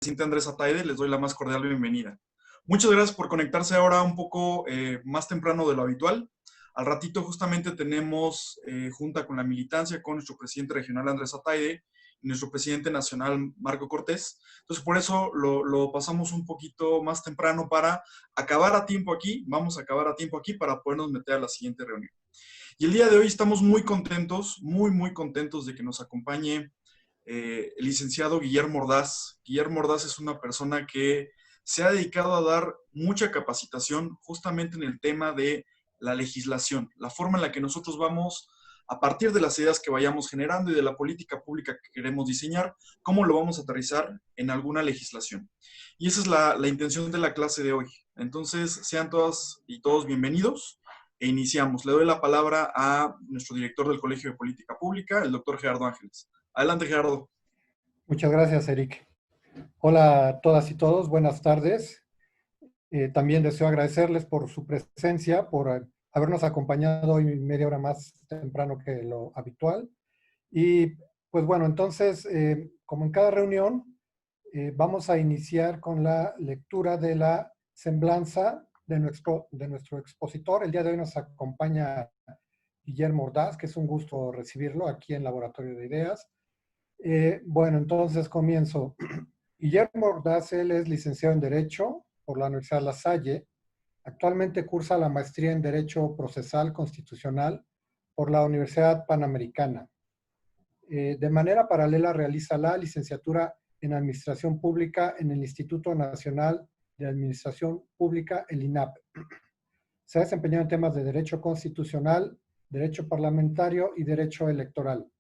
presidente Andrés Ataide, les doy la más cordial bienvenida. Muchas gracias por conectarse ahora un poco más temprano de lo habitual. Al ratito justamente tenemos junta con la militancia, con nuestro presidente regional Andrés Ataide y nuestro presidente nacional Marco Cortés. Entonces por eso lo pasamos un poquito más temprano para acabar a tiempo aquí. Vamos a acabar a tiempo aquí para podernos meter a la siguiente reunión. Y el día de hoy estamos muy contentos, muy contentos de que nos acompañe el licenciado Guillermo Ordaz. Guillermo Ordaz es una persona que se ha dedicado a dar mucha capacitación justamente en el tema de la legislación, la forma en la que nosotros vamos, a partir de las ideas que vayamos generando y de la política pública que queremos diseñar, cómo lo vamos a aterrizar en alguna legislación. Y esa es la intención de la clase de hoy. Entonces, sean todas y todos bienvenidos e iniciamos. Le doy la palabra a nuestro director del Colegio de Política Pública, el doctor Gerardo Ángeles. Adelante, Gerardo. Muchas gracias, Eric. Hola a todas y todos, buenas tardes. También deseo agradecerles por su presencia, por habernos acompañado hoy media hora más temprano que lo habitual. Y pues bueno, entonces, como en cada reunión, vamos a iniciar con la lectura de la semblanza de nuestro expositor. El día de hoy nos acompaña Guillermo Ordaz, que es un gusto recibirlo aquí en Laboratorio de Ideas. Bueno, entonces comienzo. Guillermo Ordaz, él es licenciado en Derecho por la Universidad La Salle. Actualmente cursa la maestría en Derecho Procesal Constitucional por la Universidad Panamericana. De manera paralela realiza la licenciatura en Administración Pública en el Instituto Nacional de Administración Pública, el INAP. Se ha desempeñado en temas de Derecho Constitucional, Derecho Parlamentario y Derecho Electoral.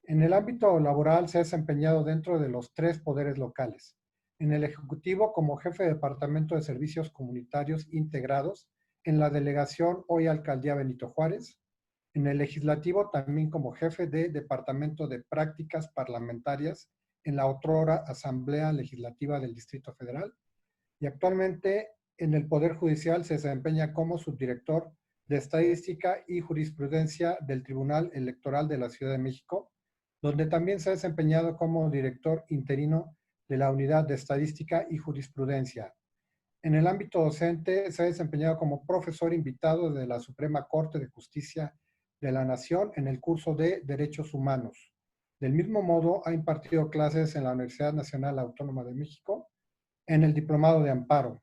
En el ámbito laboral se ha desempeñado dentro de los 3 poderes locales. En el Ejecutivo como jefe de Departamento de Servicios Comunitarios Integrados en la delegación hoy Alcaldía Benito Juárez. En el Legislativo también como jefe de Departamento de Prácticas Parlamentarias en la otrora Asamblea Legislativa del Distrito Federal. Y actualmente en el Poder Judicial se desempeña como subdirector de Estadística y Jurisprudencia del Tribunal Electoral de la Ciudad de México, donde también se ha desempeñado como director interino de la Unidad de Estadística y Jurisprudencia. En el ámbito docente se ha desempeñado como profesor invitado de la Suprema Corte de Justicia de la Nación en el curso de Derechos Humanos. Del mismo modo, ha impartido clases en la Universidad Nacional Autónoma de México, en el Diplomado de Amparo,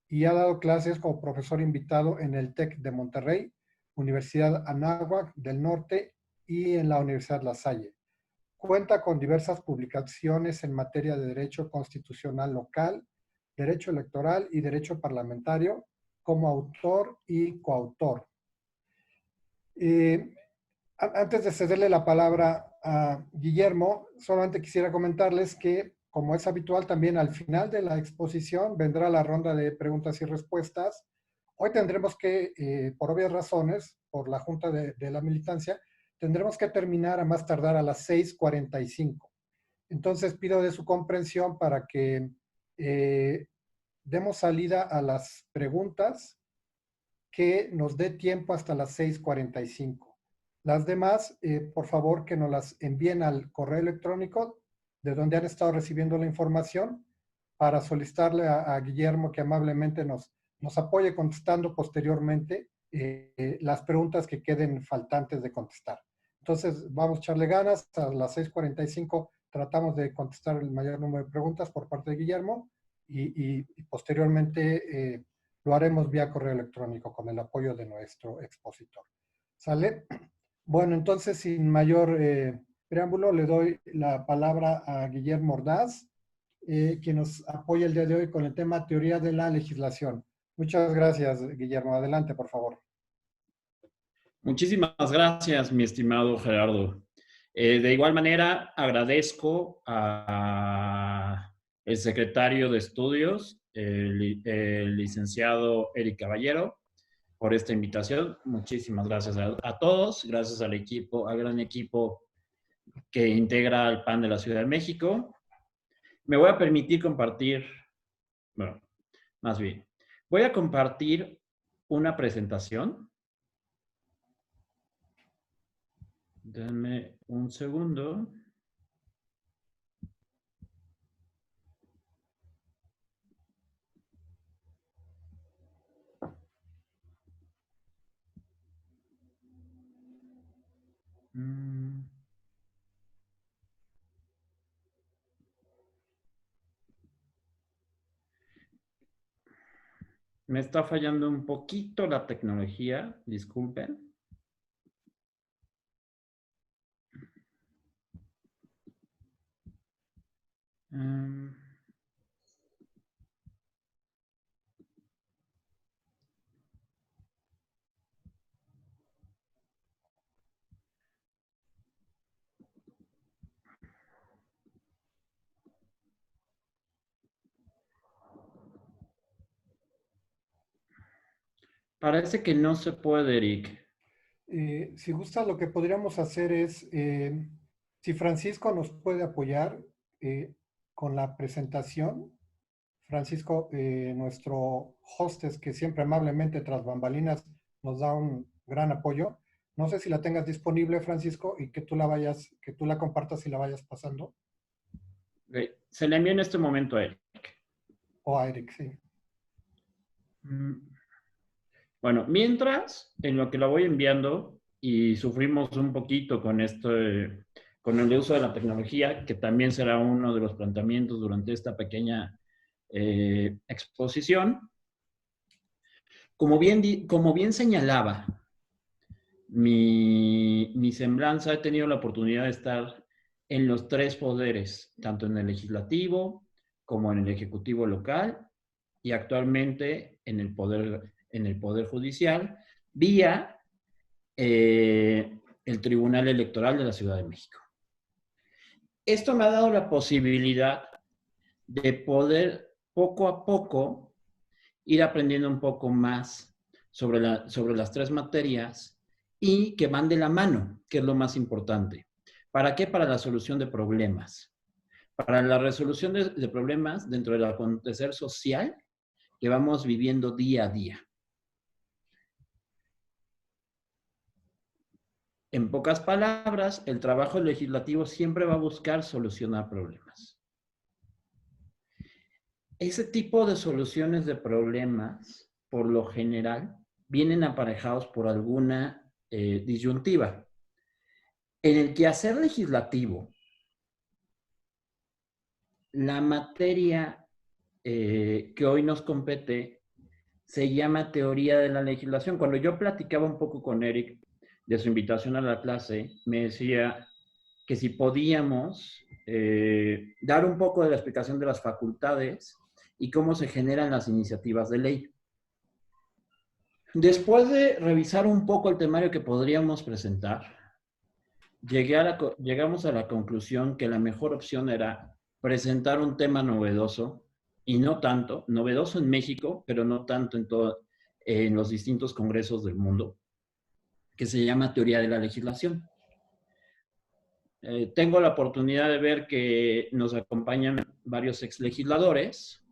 y ha dado clases como profesor invitado en el TEC de Monterrey, Universidad Anáhuac del Norte y en la Universidad La Salle. Cuenta con diversas publicaciones en materia de derecho constitucional local, derecho electoral y derecho parlamentario como autor y coautor. Antes de cederle la palabra a Guillermo, solamente quisiera comentarles que, como es habitual, también al final de la exposición vendrá la ronda de preguntas y respuestas. Hoy tendremos que, por obvias razones, por la Junta de la Militancia, tendremos que terminar a más tardar a las 6:45. Entonces pido de su comprensión para que demos salida a las preguntas, que nos dé tiempo hasta las 6:45. Las demás, por favor, que nos las envíen al correo electrónico de donde han estado recibiendo la información para solicitarle a Guillermo que amablemente nos apoye contestando posteriormente las preguntas que queden faltantes de contestar. Entonces, vamos a echarle ganas. A las 6:45 tratamos de contestar el mayor número de preguntas por parte de Guillermo y posteriormente lo haremos vía correo electrónico con el apoyo de nuestro expositor. ¿Sale? Bueno, entonces, sin mayor preámbulo, le doy la palabra a Guillermo Ordaz, quien nos apoya el día de hoy con el tema teoría de la legislación. Muchas gracias, Guillermo. Adelante, por favor. Muchísimas gracias, mi estimado Gerardo. De igual manera, agradezco al secretario de Estudios, el licenciado Eric Caballero, por esta invitación. Muchísimas gracias a todos, gracias al equipo, al gran equipo que integra el PAN de la Ciudad de México. Me voy a permitir compartir, bueno, más bien, voy a compartir una presentación. Denme un segundo. Mm. Me está fallando un poquito la tecnología, disculpen. Mm. Parece que no se puede, Eric. Si gusta, lo que podríamos hacer es, si Francisco nos puede apoyar con la presentación. Francisco, nuestro hostess que siempre amablemente tras bambalinas nos da un gran apoyo. No sé si la tengas disponible, Francisco, y que tú la compartas y la vayas pasando. Okay. Se le envió en este momento a Eric. O a Eric, sí. Bueno, mientras, en lo que la voy enviando y sufrimos un poquito con con el uso de la tecnología, que también será uno de los planteamientos durante esta pequeña exposición. Como bien señalaba, mi semblanza, he tenido la oportunidad de estar en los tres poderes, tanto en el legislativo como en el ejecutivo local y actualmente en el poder judicial, vía el Tribunal Electoral de la Ciudad de México. Esto me ha dado la posibilidad de poder poco a poco ir aprendiendo un poco más sobre las tres materias y que van de la mano, que es lo más importante. ¿Para qué? Para la solución de problemas. Para la resolución de problemas dentro del acontecer social que vamos viviendo día a día. En pocas palabras, el trabajo legislativo siempre va a buscar solucionar problemas. Ese tipo de soluciones de problemas, por lo general, vienen aparejados por alguna disyuntiva. En el quehacer legislativo, la materia que hoy nos compete se llama teoría de la legislación. Cuando yo platicaba un poco con Eric de su invitación a la clase, me decía que si podíamos dar un poco de la explicación de las facultades y cómo se generan las iniciativas de ley. Después de revisar un poco el temario que podríamos presentar, llegamos a la conclusión que la mejor opción era presentar un tema novedoso y no tanto, novedoso en México, pero no tanto en los distintos congresos del mundo, que se llama teoría de la legislación. Tengo la oportunidad de ver que nos acompañan varios exlegisladores,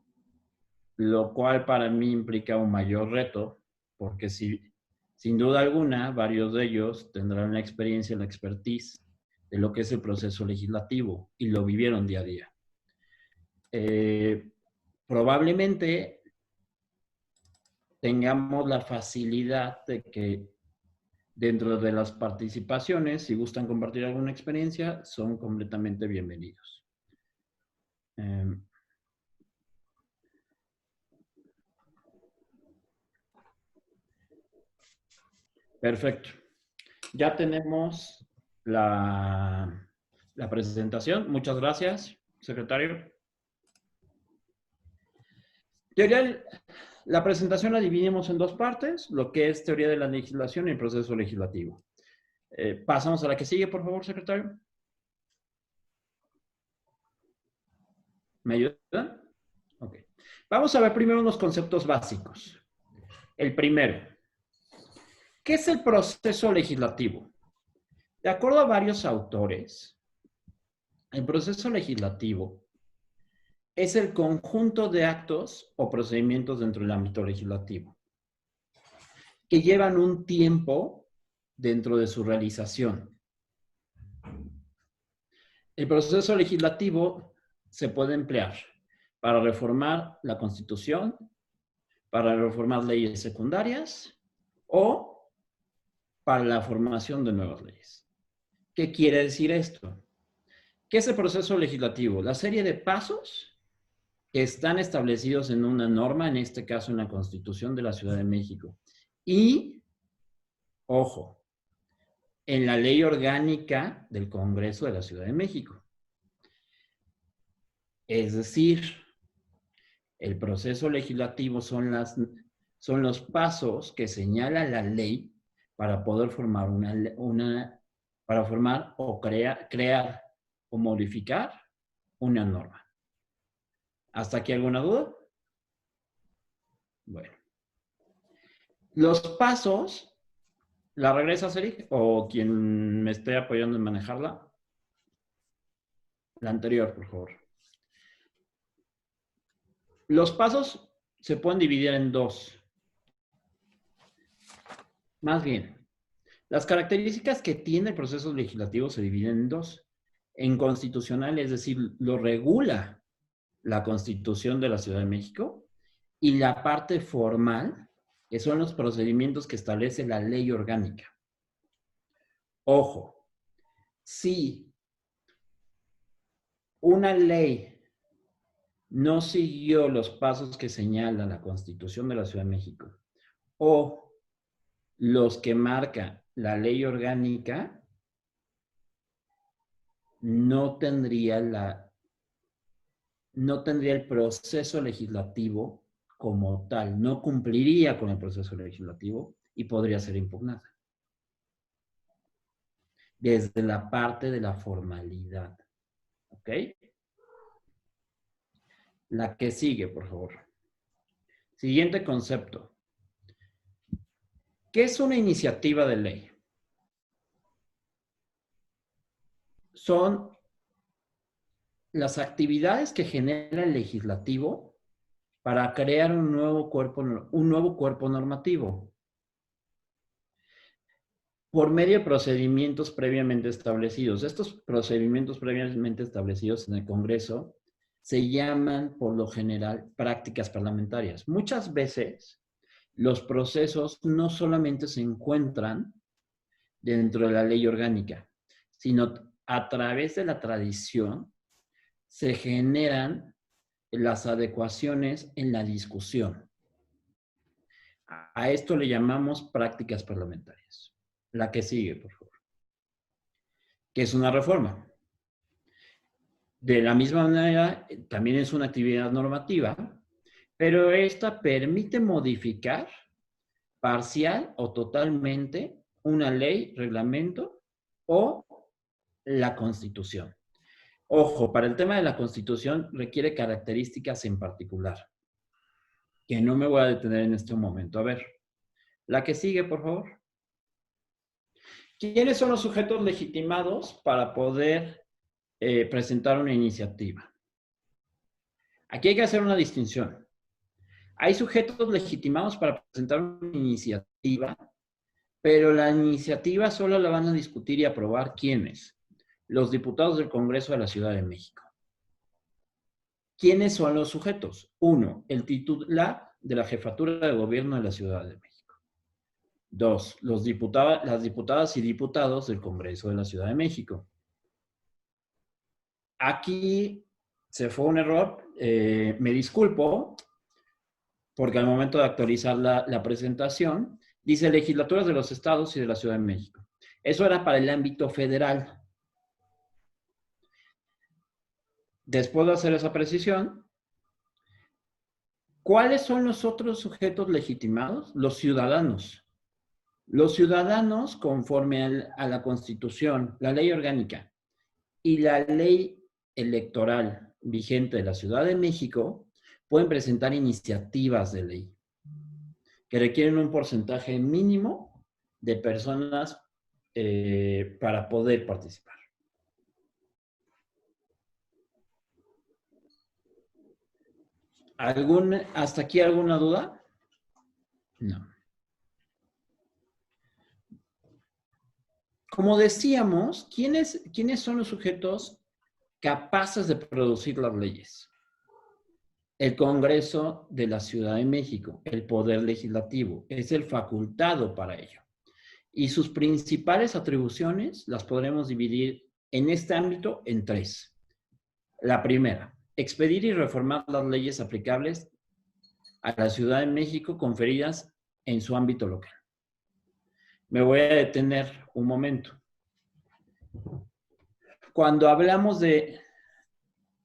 lo cual para mí implica un mayor reto, porque sin duda alguna, varios de ellos tendrán la experiencia, la expertise de lo que es el proceso legislativo y lo vivieron día a día. Probablemente tengamos la facilidad de que dentro de las participaciones, si gustan compartir alguna experiencia, son completamente bienvenidos. Perfecto. Ya tenemos la presentación. Muchas gracias, secretario. La presentación la dividimos en dos partes, lo que es teoría de la legislación y el proceso legislativo. Pasamos a la que sigue, por favor, secretario. ¿Me ayudan? Ok. Vamos a ver primero unos conceptos básicos. El primero, ¿qué es el proceso legislativo? De acuerdo a varios autores, el proceso legislativo es el conjunto de actos o procedimientos dentro del ámbito legislativo que llevan un tiempo dentro de su realización. El proceso legislativo se puede emplear para reformar la Constitución, para reformar leyes secundarias o para la formación de nuevas leyes. ¿Qué quiere decir esto? ¿Qué es el proceso legislativo? La serie de pasos que están establecidos en una norma, en este caso en la Constitución de la Ciudad de México. Y, ojo, en la ley orgánica del Congreso de la Ciudad de México. Es decir, el proceso legislativo son los pasos que señala la ley para poder formar para formar o crear o modificar una norma. ¿Hasta aquí alguna duda? Bueno. Los pasos, ¿la regresas, Eric? ¿O quien me esté apoyando en manejarla? La anterior, por favor. Los pasos se pueden dividir en dos. Más bien, las características que tiene el proceso legislativo se dividen en dos. En constitucional, es decir, lo regula la Constitución de la Ciudad de México, y la parte formal, que son los procedimientos que establece la ley orgánica. Ojo, si una ley no siguió los pasos que señala la Constitución de la Ciudad de México o los que marca la ley orgánica, no tendría el proceso legislativo como tal, no cumpliría con el proceso legislativo y podría ser impugnada. Desde la parte de la formalidad. ¿Ok? La que sigue, por favor. Siguiente concepto. ¿Qué es una iniciativa de ley? Son las actividades que genera el legislativo para crear un nuevo cuerpo normativo por medio de procedimientos previamente establecidos. Estos procedimientos previamente establecidos en el Congreso se llaman, por lo general, prácticas parlamentarias. Muchas veces, los procesos no solamente se encuentran dentro de la ley orgánica, sino a través de la tradición se generan las adecuaciones en la discusión. A esto le llamamos prácticas parlamentarias. La que sigue, por favor. ¿Qué es una reforma? De la misma manera, también es una actividad normativa, pero esta permite modificar parcial o totalmente una ley, reglamento o la Constitución. Ojo, para el tema de la Constitución requiere características en particular, que no me voy a detener en este momento. A ver, la que sigue, por favor. ¿Quiénes son los sujetos legitimados para poder presentar una iniciativa? Aquí hay que hacer una distinción. Hay sujetos legitimados para presentar una iniciativa, pero la iniciativa solo la van a discutir y aprobar ¿quiénes? Los diputados del Congreso de la Ciudad de México. ¿Quiénes son los sujetos? Uno, el titular de la jefatura de gobierno de la Ciudad de México. Dos, las diputadas y diputados del Congreso de la Ciudad de México. Aquí se fue un error, me disculpo, porque al momento de actualizar la presentación, dice legislaturas de los estados y de la Ciudad de México. Eso era para el ámbito federal. Después de hacer esa precisión, ¿cuáles son los otros sujetos legitimados? Los ciudadanos. Los ciudadanos, conforme a la Constitución, la ley orgánica y la ley electoral vigente de la Ciudad de México, pueden presentar iniciativas de ley que requieren un porcentaje mínimo de personas para poder participar. ¿Hasta aquí alguna duda? No. Como decíamos, ¿quiénes son los sujetos capaces de producir las leyes? El Congreso de la Ciudad de México, el Poder Legislativo, es el facultado para ello. Y sus principales atribuciones las podremos dividir en este ámbito en 3. La primera, expedir y reformar las leyes aplicables a la Ciudad de México conferidas en su ámbito local. Me voy a detener un momento. Cuando hablamos de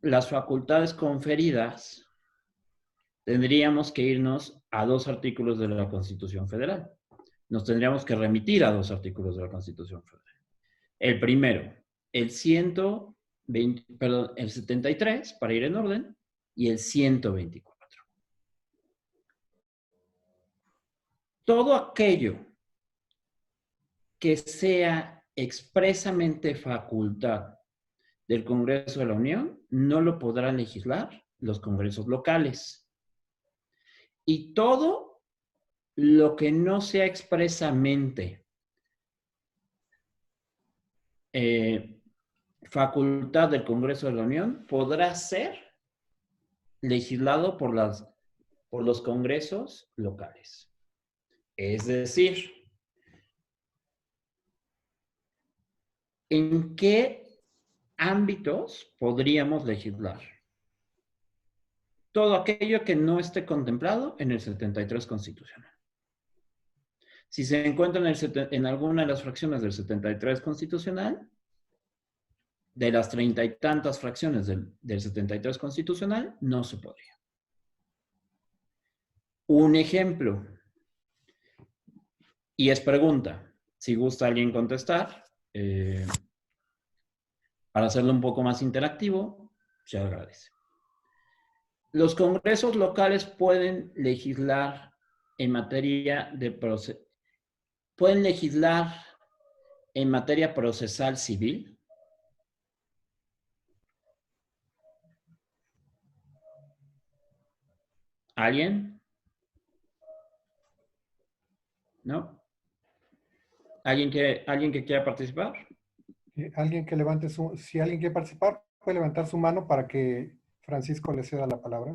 las facultades conferidas, tendríamos que irnos a 2 artículos de la Constitución Federal. Nos tendríamos que remitir a 2 artículos de la Constitución Federal. El primero, el 73, para ir en orden, y el 124. Todo aquello que sea expresamente facultad del Congreso de la Unión no lo podrán legislar los congresos locales. Y todo lo que no sea expresamente facultad del Congreso de la Unión podrá ser legislado por los congresos locales. Es decir, ¿en qué ámbitos podríamos legislar? Todo aquello que no esté contemplado en el 73 constitucional. Si se encuentra en alguna de las fracciones del 73 constitucional, de las 30 y tantas fracciones del 73 constitucional, no se podría. Un ejemplo, y es pregunta, si gusta alguien contestar, para hacerlo un poco más interactivo, se agradece. Los congresos locales pueden legislar en materia procesal civil. ¿Alguien? ¿No? ¿Alguien que quiera participar? Alguien que levante si alguien quiere participar, puede levantar su mano para que Francisco le ceda la palabra.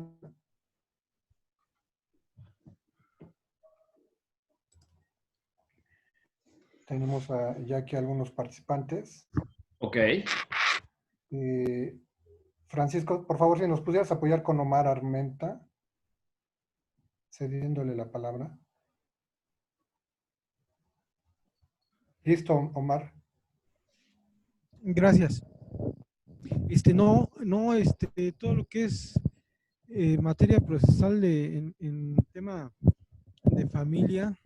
Tenemos ya aquí algunos participantes. Ok. Francisco, por favor, si nos pudieras apoyar con Omar Armenta, cediéndole la palabra. Listo, Omar. Gracias. Todo lo que es materia procesal en tema de familia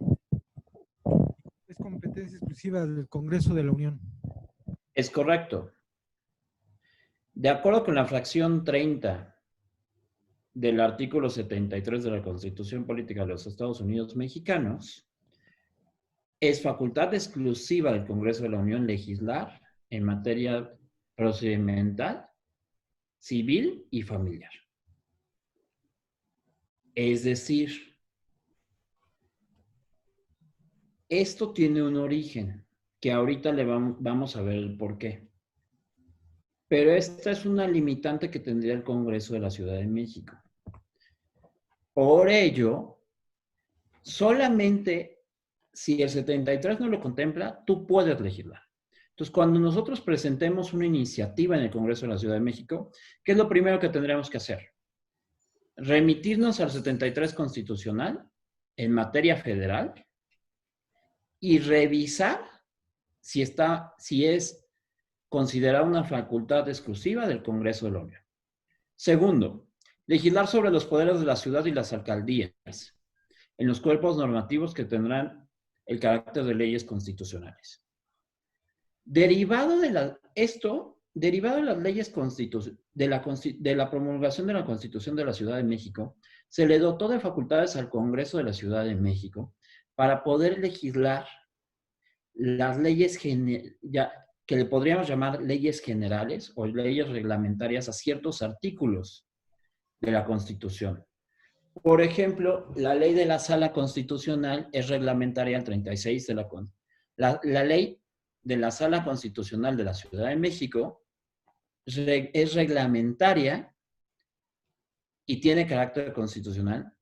es competencia exclusiva del Congreso de la Unión. Es correcto. De acuerdo con la fracción 30 del artículo 73 de la Constitución Política de los Estados Unidos Mexicanos, es facultad exclusiva del Congreso de la Unión legislar en materia procedimental, civil y familiar. Es decir, esto tiene un origen que ahorita vamos a ver el por qué. Pero esta es una limitante que tendría el Congreso de la Ciudad de México. Por ello, solamente si el 73 no lo contempla, tú puedes legislar. Entonces, cuando nosotros presentemos una iniciativa en el Congreso de la Ciudad de México, ¿qué es lo primero que tendremos que hacer? Remitirnos al 73 constitucional en materia federal y revisar si es considerada una facultad exclusiva del Congreso de la Unión. Segundo, legislar sobre los poderes de la ciudad y las alcaldías en los cuerpos normativos que tendrán el carácter de leyes constitucionales. Derivado de las leyes de la promulgación de la Constitución de la Ciudad de México, se le dotó de facultades al Congreso de la Ciudad de México para poder legislar las leyes que le podríamos llamar leyes generales o leyes reglamentarias a ciertos artículos de la Constitución. Por ejemplo, la ley de la Sala Constitucional es reglamentaria al 36 de la ley de la Sala Constitucional de la Ciudad de México es reglamentaria y tiene carácter constitucional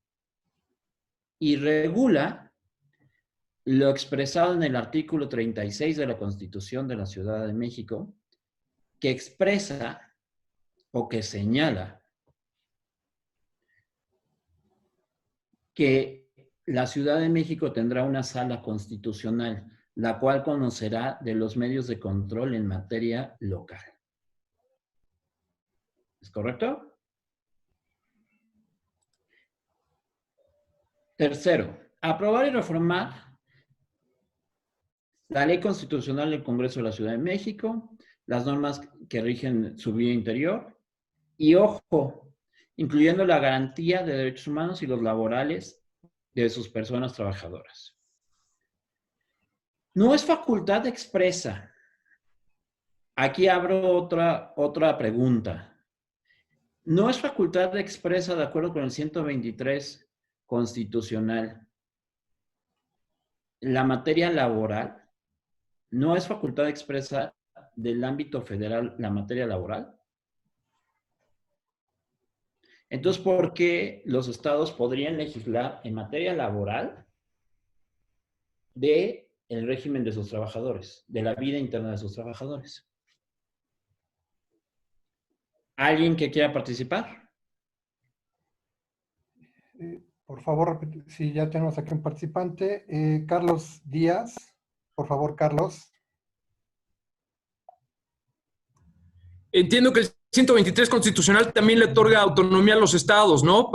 y regula lo expresado en el artículo 36 de la Constitución de la Ciudad de México, que expresa o que señala que la Ciudad de México tendrá una sala constitucional, la cual conocerá de los medios de control en materia local. ¿Es correcto? Tercero, aprobar y reformar la ley constitucional del Congreso de la Ciudad de México, las normas que rigen su vida interior y, ojo, incluyendo la garantía de derechos humanos y los laborales de sus personas trabajadoras. No es facultad expresa. Aquí abro otra pregunta. No es facultad expresa de acuerdo con el 123 constitucional. La materia laboral no es facultad expresa del ámbito federal la materia laboral. Entonces, ¿por qué los estados podrían legislar en materia laboral del régimen de sus trabajadores, de la vida interna de sus trabajadores? ¿Alguien que quiera participar? Por favor, si ya tenemos aquí un participante. Carlos Díaz. Por favor, Carlos. Entiendo que el 123 constitucional también le otorga autonomía a los estados, ¿no?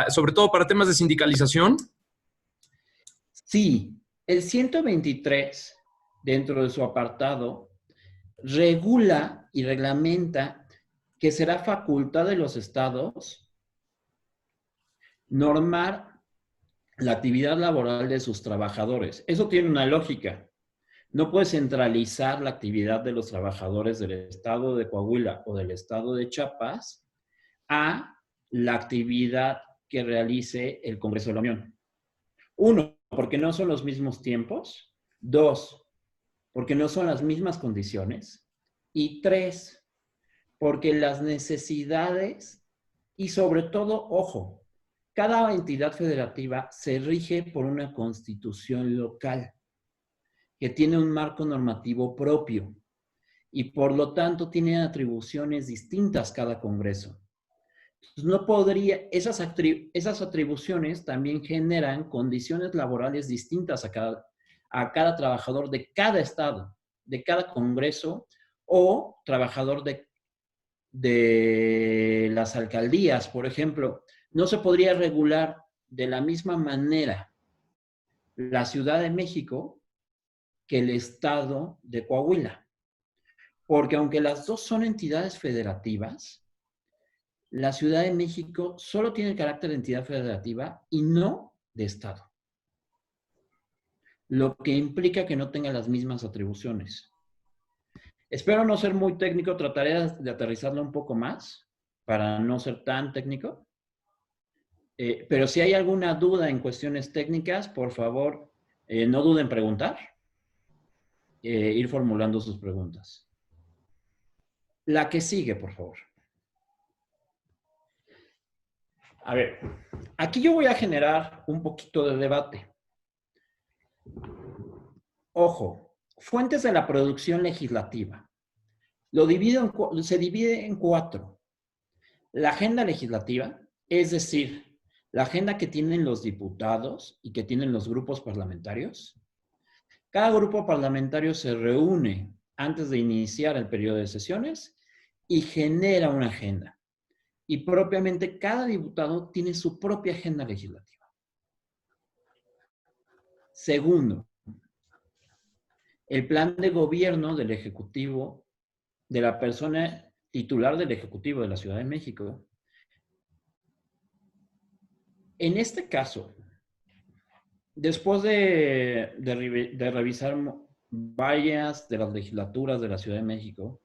Sobre todo para temas de sindicalización. Sí, el 123, dentro de su apartado, regula y reglamenta que será facultad de los estados normar la actividad laboral de sus trabajadores. Eso tiene una lógica. No puedes centralizar la actividad de los trabajadores del estado de Coahuila o del estado de Chiapas a la actividad que realice el Congreso de la Unión. Uno, porque no son los mismos tiempos. Dos, porque no son las mismas condiciones. Y tres, porque las necesidades y sobre todo, ojo, cada entidad federativa se rige por una constitución local que tiene un marco normativo propio y por lo tanto tiene atribuciones distintas cada congreso. Entonces, no podría, esas atribuciones también generan condiciones laborales distintas a cada trabajador de cada estado, de cada congreso o trabajador de las alcaldías, por ejemplo. No se podría regular de la misma manera la Ciudad de México que el estado de Coahuila. Porque aunque las dos son entidades federativas, la Ciudad de México solo tiene el carácter de entidad federativa y no de estado. Lo que implica que no tenga las mismas atribuciones. Espero no ser muy técnico, trataré de aterrizarlo un poco más para no ser tan técnico. Pero si hay alguna duda en cuestiones técnicas, por favor, no duden en preguntar. Ir formulando sus preguntas. La que sigue, por favor. A ver, aquí yo voy a generar un poquito de debate. Ojo, fuentes de la producción legislativa. Se divide en 4. La agenda legislativa, es decir, la agenda que tienen los diputados y que tienen los grupos parlamentarios. Cada grupo parlamentario se reúne antes de iniciar el periodo de sesiones y genera una agenda. Y propiamente cada diputado tiene su propia agenda legislativa. Segundo, el plan de gobierno del Ejecutivo, de la persona titular del Ejecutivo de la Ciudad de México. En este caso, después de revisar varias de las legislaturas de la Ciudad de México,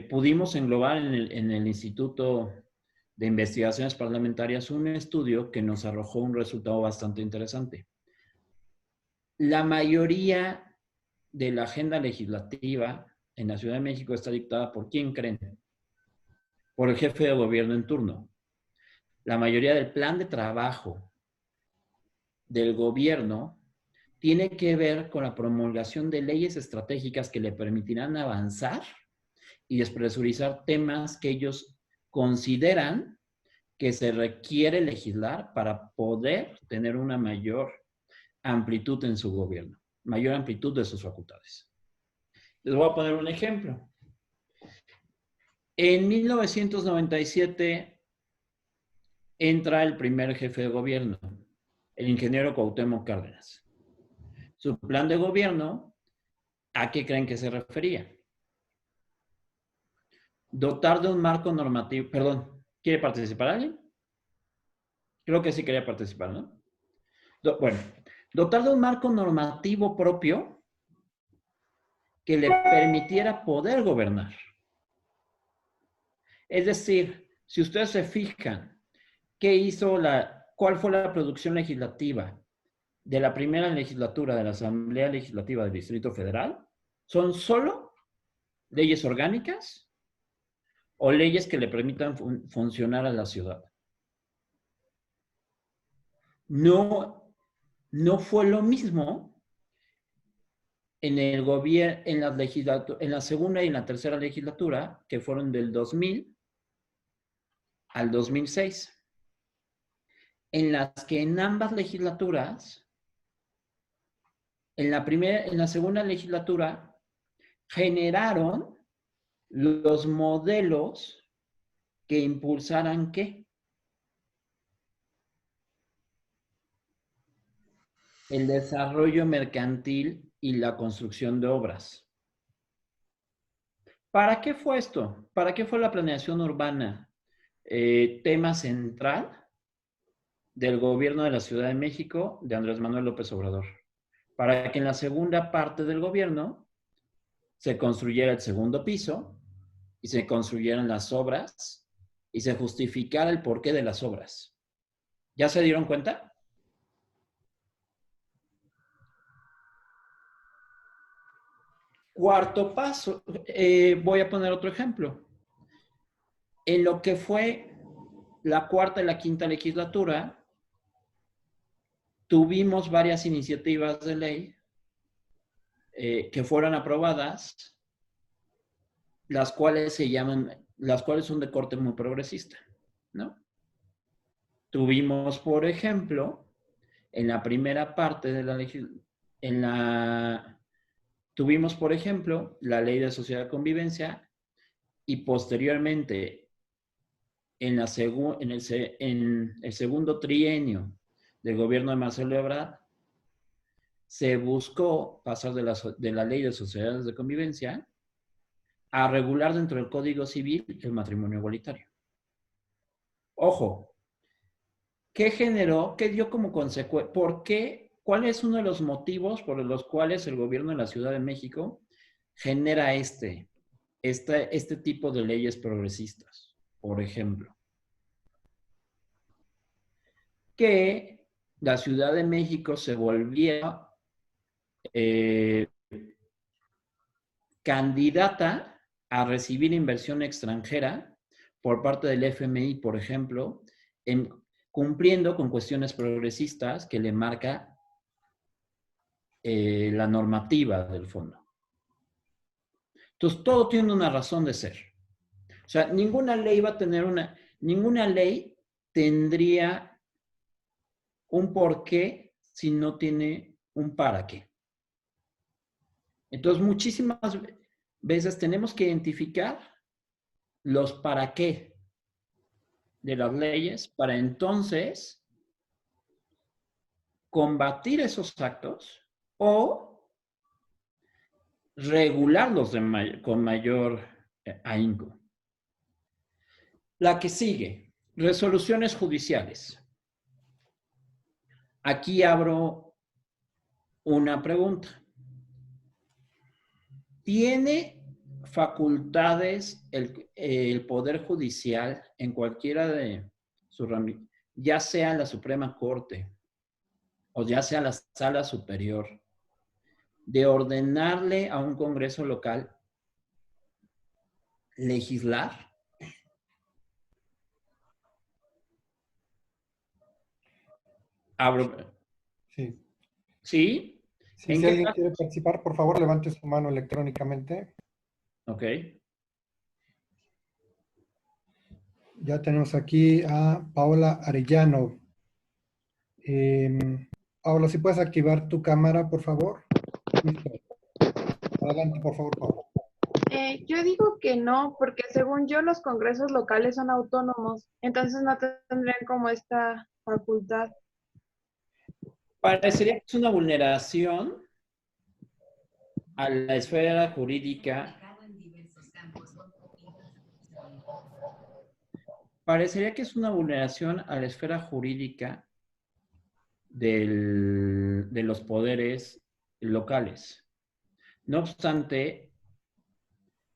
pudimos englobar en el Instituto de Investigaciones Parlamentarias un estudio que nos arrojó un resultado bastante interesante. La mayoría de la agenda legislativa en la Ciudad de México está dictada por ¿quién creen? Por el jefe de gobierno en turno. La mayoría del plan de trabajo del gobierno tiene que ver con la promulgación de leyes estratégicas que le permitirán avanzar y despresurizar temas que ellos consideran que se requiere legislar para poder tener una mayor amplitud en su gobierno, mayor amplitud de sus facultades. Les voy a poner un ejemplo. En 1997 entra el primer jefe de gobierno, el ingeniero Cuauhtémoc Cárdenas. Su plan de gobierno, ¿a qué creen que se refería? Dotar de un marco normativo, perdón, ¿quiere participar alguien? Creo que sí quería participar, ¿no? Bueno, dotar de un marco normativo propio que le permitiera poder gobernar. Es decir, si ustedes se fijan, ¿cuál fue la producción legislativa de la primera legislatura de la Asamblea Legislativa del Distrito Federal? Son solo leyes orgánicas o leyes que le permitan funcionar a la ciudad. No fue lo mismo en el gobierno, en la segunda y en la tercera legislatura, que fueron del 2000 al 2006, en las que en ambas legislaturas, en la segunda legislatura, generaron los modelos que impulsaran ¿qué? El desarrollo mercantil y la construcción de obras. ¿Para qué fue esto? ¿Para qué fue la planeación urbana? Tema central del gobierno de la Ciudad de México de Andrés Manuel López Obrador. Para que en la segunda parte del gobierno se construyera el segundo piso y se construyeran las obras y se justificara el porqué de las obras. ¿Ya se dieron cuenta? Cuarto paso, voy a poner otro ejemplo. En lo que fue la cuarta y la quinta legislatura, tuvimos varias iniciativas de ley que fueron aprobadas, las cuales son de corte muy progresista, ¿no? Tuvimos, por ejemplo, en la primera parte de la legislatura, tuvimos, por ejemplo, la Ley de Sociedad de Convivencia y posteriormente, en el segundo trienio del gobierno de Marcelo Ebrard, se buscó pasar de la Ley de Sociedades de Convivencia a regular dentro del Código Civil el matrimonio igualitario. Ojo, ¿qué generó? ¿Qué dio como consecuencia? ¿Por qué? ¿Cuál es uno de los motivos por los cuales el gobierno de la Ciudad de México genera este tipo de leyes progresistas? Por ejemplo, que la Ciudad de México se volvía candidata a recibir inversión extranjera por parte del FMI, por ejemplo, cumpliendo con cuestiones progresistas que le marca la normativa del fondo. Entonces, todo tiene una razón de ser. O sea, ninguna ley tendría un porqué si no tiene un para qué. Entonces, muchísimas veces tenemos que identificar los para qué de las leyes para entonces combatir esos actos o regularlos con mayor ahínco. La que sigue, resoluciones judiciales. Aquí abro una pregunta. ¿Tiene facultades el Poder Judicial en cualquiera de sus ramificaciones, ya sea la Suprema Corte o ya sea la Sala Superior, de ordenarle a un Congreso local legislar? Sí. ¿Sí? Sí, ¿En si qué alguien caso? quiere participar, por favor, levante su mano electrónicamente. Ok. Ya tenemos aquí a Paola Arellano. Paola, si puedes activar tu cámara, por favor. Listo. Adelante, por favor, Paola. Yo digo que no, porque según yo los congresos locales son autónomos, entonces no tendrían como esta facultad. Parecería que es una vulneración a la esfera jurídica. Parecería que es una vulneración a la esfera jurídica de los poderes locales. No obstante,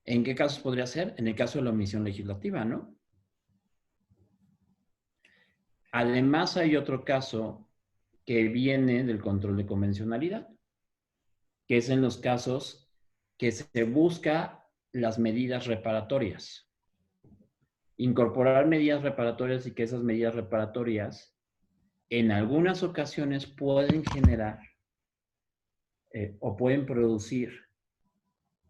¿en qué casos podría ser? En el caso de la omisión legislativa, ¿no? Además, hay otro caso que viene del control de convencionalidad, que es en los casos que se busca las medidas reparatorias. Incorporar medidas reparatorias y que esas medidas reparatorias en algunas ocasiones pueden generar o pueden producir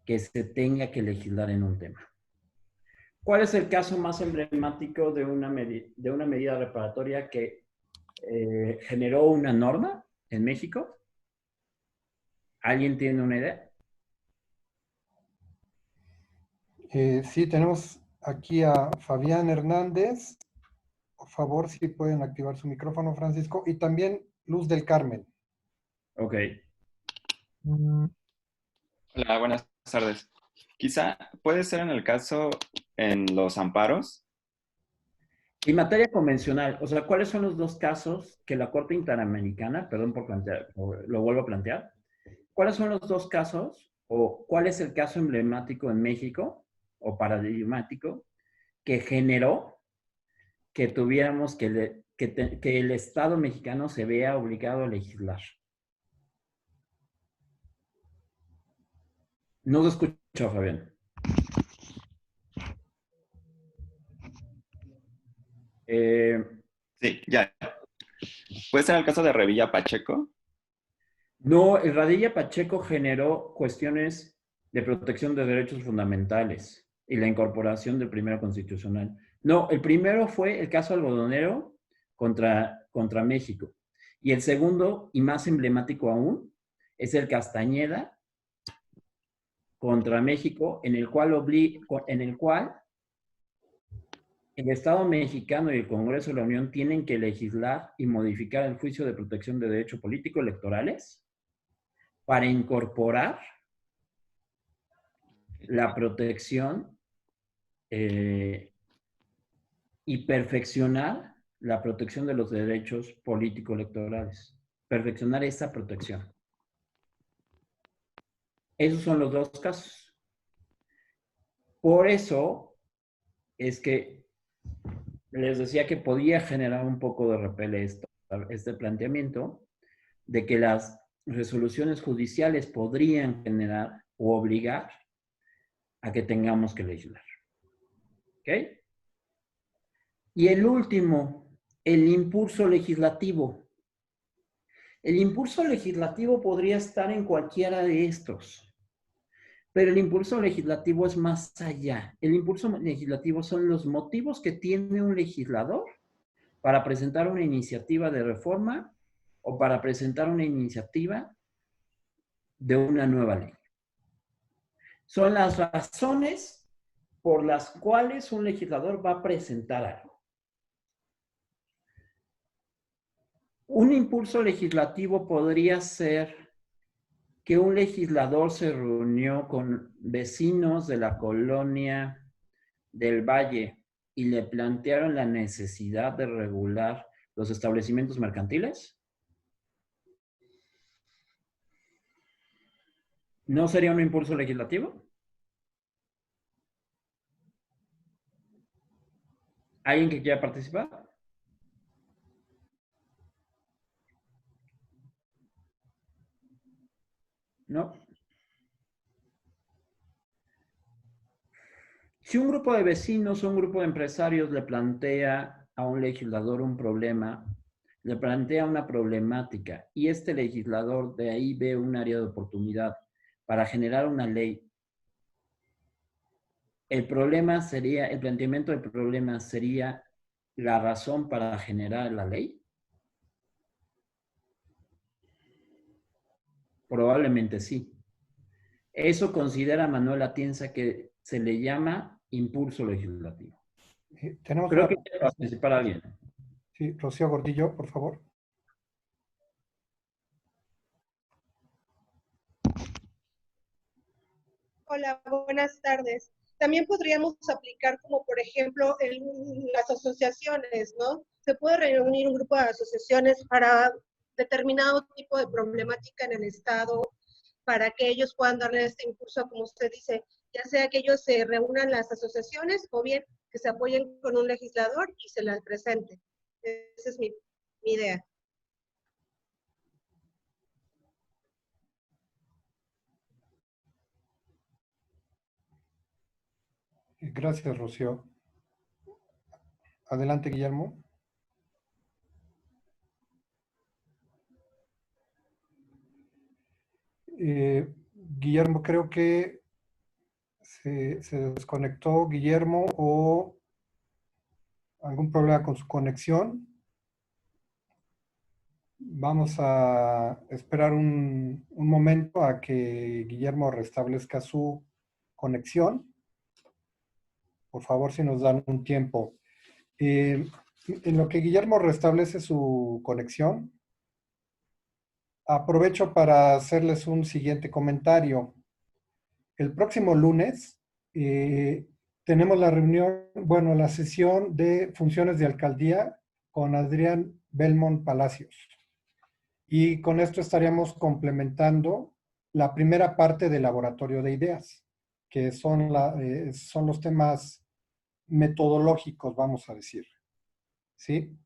que se tenga que legislar en un tema. ¿Cuál es el caso más emblemático de una medida reparatoria que generó una norma en México? ¿Alguien tiene una idea? Sí, tenemos aquí a Fabián Hernández. Por favor, si pueden activar su micrófono, Francisco. Y también Luz del Carmen. Ok. Hola, buenas tardes. Quizá puede ser en el caso en los amparos. Y materia convencional, o sea, ¿cuáles son los dos casos que la Corte Interamericana, perdón por plantear, lo vuelvo a plantear, ¿cuáles son los dos casos o cuál es el caso emblemático en México o paradigmático que generó que tuviéramos que el Estado mexicano se vea obligado a legislar? No lo escucho, Fabián. Sí, ya. Puede ser el caso de Revilla Pacheco. No, el Radilla Pacheco generó cuestiones de protección de derechos fundamentales y la incorporación del primero constitucional. No, el primero fue el caso algodonero contra México. Y el segundo, y más emblemático aún, es el Castañeda contra México, en el cual el Estado mexicano y el Congreso de la Unión tienen que legislar y modificar el juicio de protección de derechos políticos electorales para incorporar la protección y perfeccionar la protección de los derechos político-electorales. Perfeccionar esa protección. Esos son los dos casos. Por eso es que les decía que podía generar un poco de repele este planteamiento de que las resoluciones judiciales podrían generar o obligar a que tengamos que legislar. ¿Ok? Y el último, el impulso legislativo. El impulso legislativo podría estar en cualquiera de estos, pero el impulso legislativo es más allá. El impulso legislativo son los motivos que tiene un legislador para presentar una iniciativa de reforma o para presentar una iniciativa de una nueva ley. Son las razones por las cuales un legislador va a presentar algo. Un impulso legislativo podría ser que un legislador se reunió con vecinos de la colonia del Valle y le plantearon la necesidad de regular los establecimientos mercantiles. ¿No sería un impulso legislativo? ¿Alguien que quiera participar? ¿No? Si un grupo de vecinos o un grupo de empresarios le plantea a un legislador un problema, le plantea una problemática y este legislador de ahí ve un área de oportunidad para generar una ley, el planteamiento del problema sería la razón para generar la ley. Probablemente sí. Eso considera Manuel Atienza que se le llama impulso legislativo. Tenemos Creo una... que quiere participar alguien. Sí, Rocío Gordillo, por favor. Hola, buenas tardes. También podríamos aplicar como, por ejemplo, las asociaciones, ¿no? Se puede reunir un grupo de asociaciones para determinado tipo de problemática en el Estado, para que ellos puedan darle este impulso, como usted dice, ya sea que ellos se reúnan las asociaciones o bien que se apoyen con un legislador y se las presente. Esa es mi idea. Gracias, Rocío. Adelante, Guillermo. Guillermo, creo que se desconectó Guillermo o algún problema con su conexión. Vamos a esperar un momento a que Guillermo restablezca su conexión. Por favor, si nos dan un tiempo. En lo que Guillermo restablece su conexión, aprovecho para hacerles un siguiente comentario. El próximo lunes tenemos la reunión, bueno, la sesión de funciones de alcaldía con Adrián Belmont Palacios. Y con esto estaríamos complementando la primera parte del laboratorio de ideas, que son los temas metodológicos, vamos a decir. ¿Sí?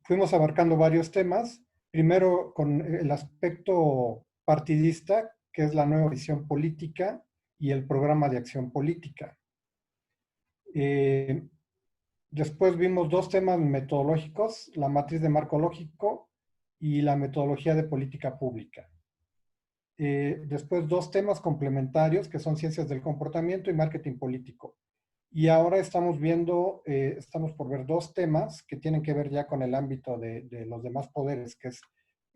Fuimos abarcando varios temas. Primero con el aspecto partidista, que es la nueva visión política y el programa de acción política. Después vimos dos temas metodológicos, la matriz de marco lógico y la metodología de política pública. Después dos temas complementarios, que son ciencias del comportamiento y marketing político. Y ahora estamos por ver dos temas que tienen que ver ya con el ámbito de los demás poderes, que es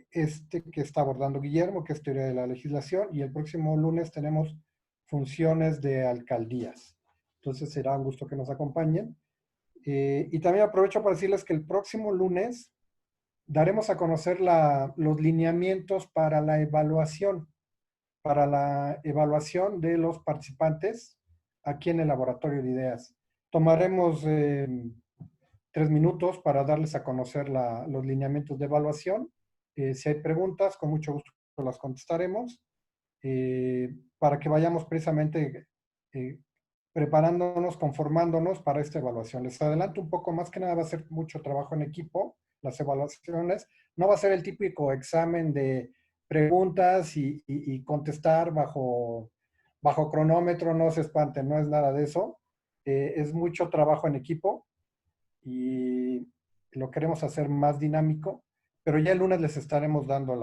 este que está abordando Guillermo, que es teoría de la legislación, y el próximo lunes tenemos funciones de alcaldías. Entonces será un gusto que nos acompañen. Y también aprovecho para decirles que el próximo lunes daremos a conocer los lineamientos para la evaluación de los participantes aquí en el laboratorio de ideas. Tomaremos 3 minutos para darles a conocer los lineamientos de evaluación. Si hay preguntas, con mucho gusto las contestaremos, para que vayamos precisamente preparándonos, conformándonos para esta evaluación. Les adelanto un poco, más que nada va a ser mucho trabajo en equipo, las evaluaciones. No va a ser el típico examen de preguntas y contestar bajo cronómetro, no se espanten, no es nada de eso. Es mucho trabajo en equipo y lo queremos hacer más dinámico, pero ya el lunes les estaremos dando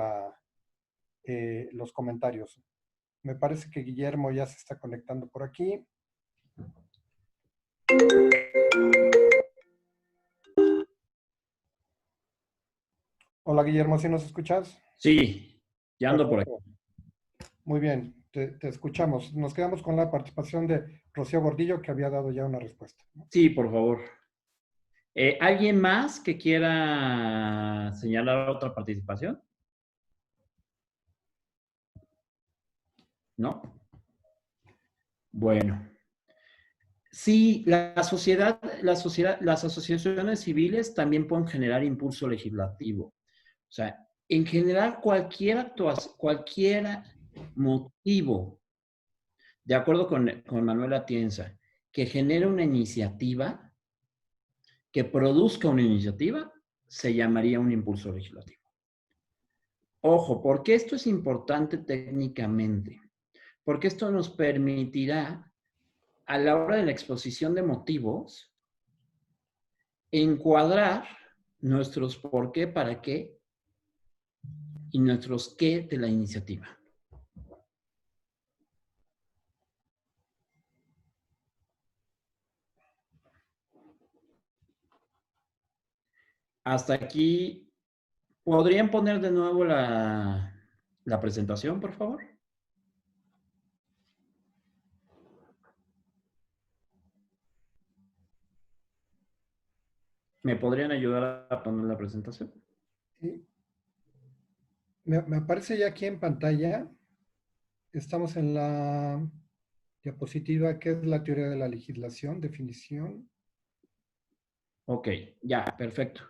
los comentarios. Me parece que Guillermo ya se está conectando por aquí. Hola Guillermo, ¿sí nos escuchas? Sí, ya ando por aquí. Muy bien, te escuchamos. Nos quedamos con la participación de Rocío Gordillo, que había dado ya una respuesta, ¿no? Sí, por favor. ¿Alguien más que quiera señalar otra participación? ¿No? Bueno. Sí, las asociaciones civiles también pueden generar impulso legislativo. O sea, en general, cualquier motivo, de acuerdo con Manuel Atienza, que genere una iniciativa, que produzca una iniciativa, se llamaría un impulso legislativo. Ojo, ¿por qué esto es importante técnicamente? Porque esto nos permitirá, a la hora de la exposición de motivos, encuadrar nuestros por qué, para qué y nuestros qué de la iniciativa. Hasta aquí, ¿podrían poner de nuevo la presentación, por favor? ¿Me podrían ayudar a poner la presentación? Sí. Me aparece ya aquí en pantalla. Estamos en la diapositiva que es la teoría de la legislación, definición. Ok, ya, perfecto.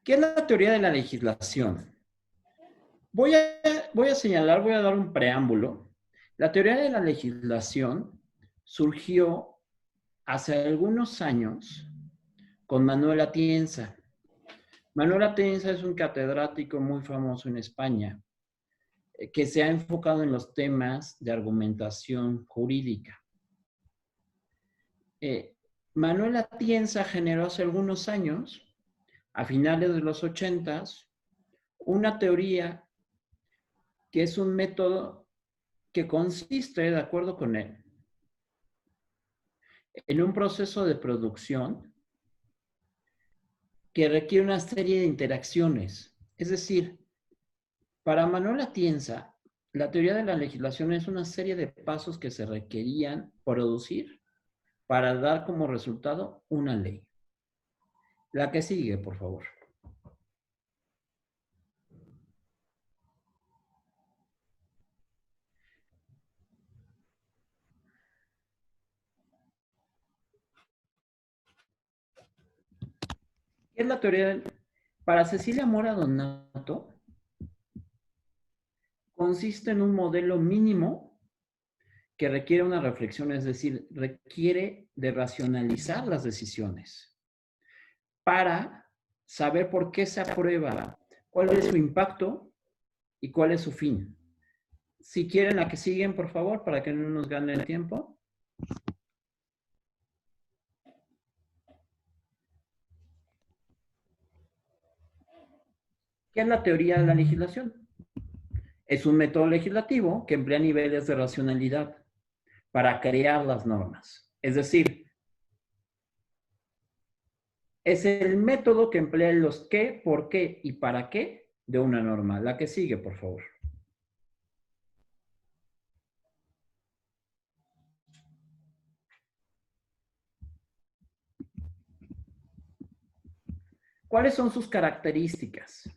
¿Qué es la teoría de la legislación? Voy a señalar, voy a dar un preámbulo. La teoría de la legislación surgió hace algunos años con Manuel Atienza. Manuel Atienza es un catedrático muy famoso en España que se ha enfocado en los temas de argumentación jurídica. Manuel Atienza generó hace algunos años, a finales de los 80s, una teoría que es un método que consiste, de acuerdo con él, en un proceso de producción que requiere una serie de interacciones. Es decir, para Manuel Atienza, la teoría de la legislación es una serie de pasos que se requerían producir para dar como resultado una ley. La que sigue, por favor. ¿Qué es la teoría del... Para Cecilia Mora Donato, consiste en un modelo mínimo que requiere una reflexión, es decir, requiere de racionalizar las decisiones para saber por qué se aprueba, cuál es su impacto y cuál es su fin. Si quieren la que siguen, por favor, para que no nos gane el tiempo. ¿Qué es la teoría de la legislación? Es un método legislativo que emplea niveles de racionalidad para crear las normas. Es decir, es el método que emplea los qué, por qué y para qué de una norma. La que sigue, por favor. ¿Cuáles son sus características?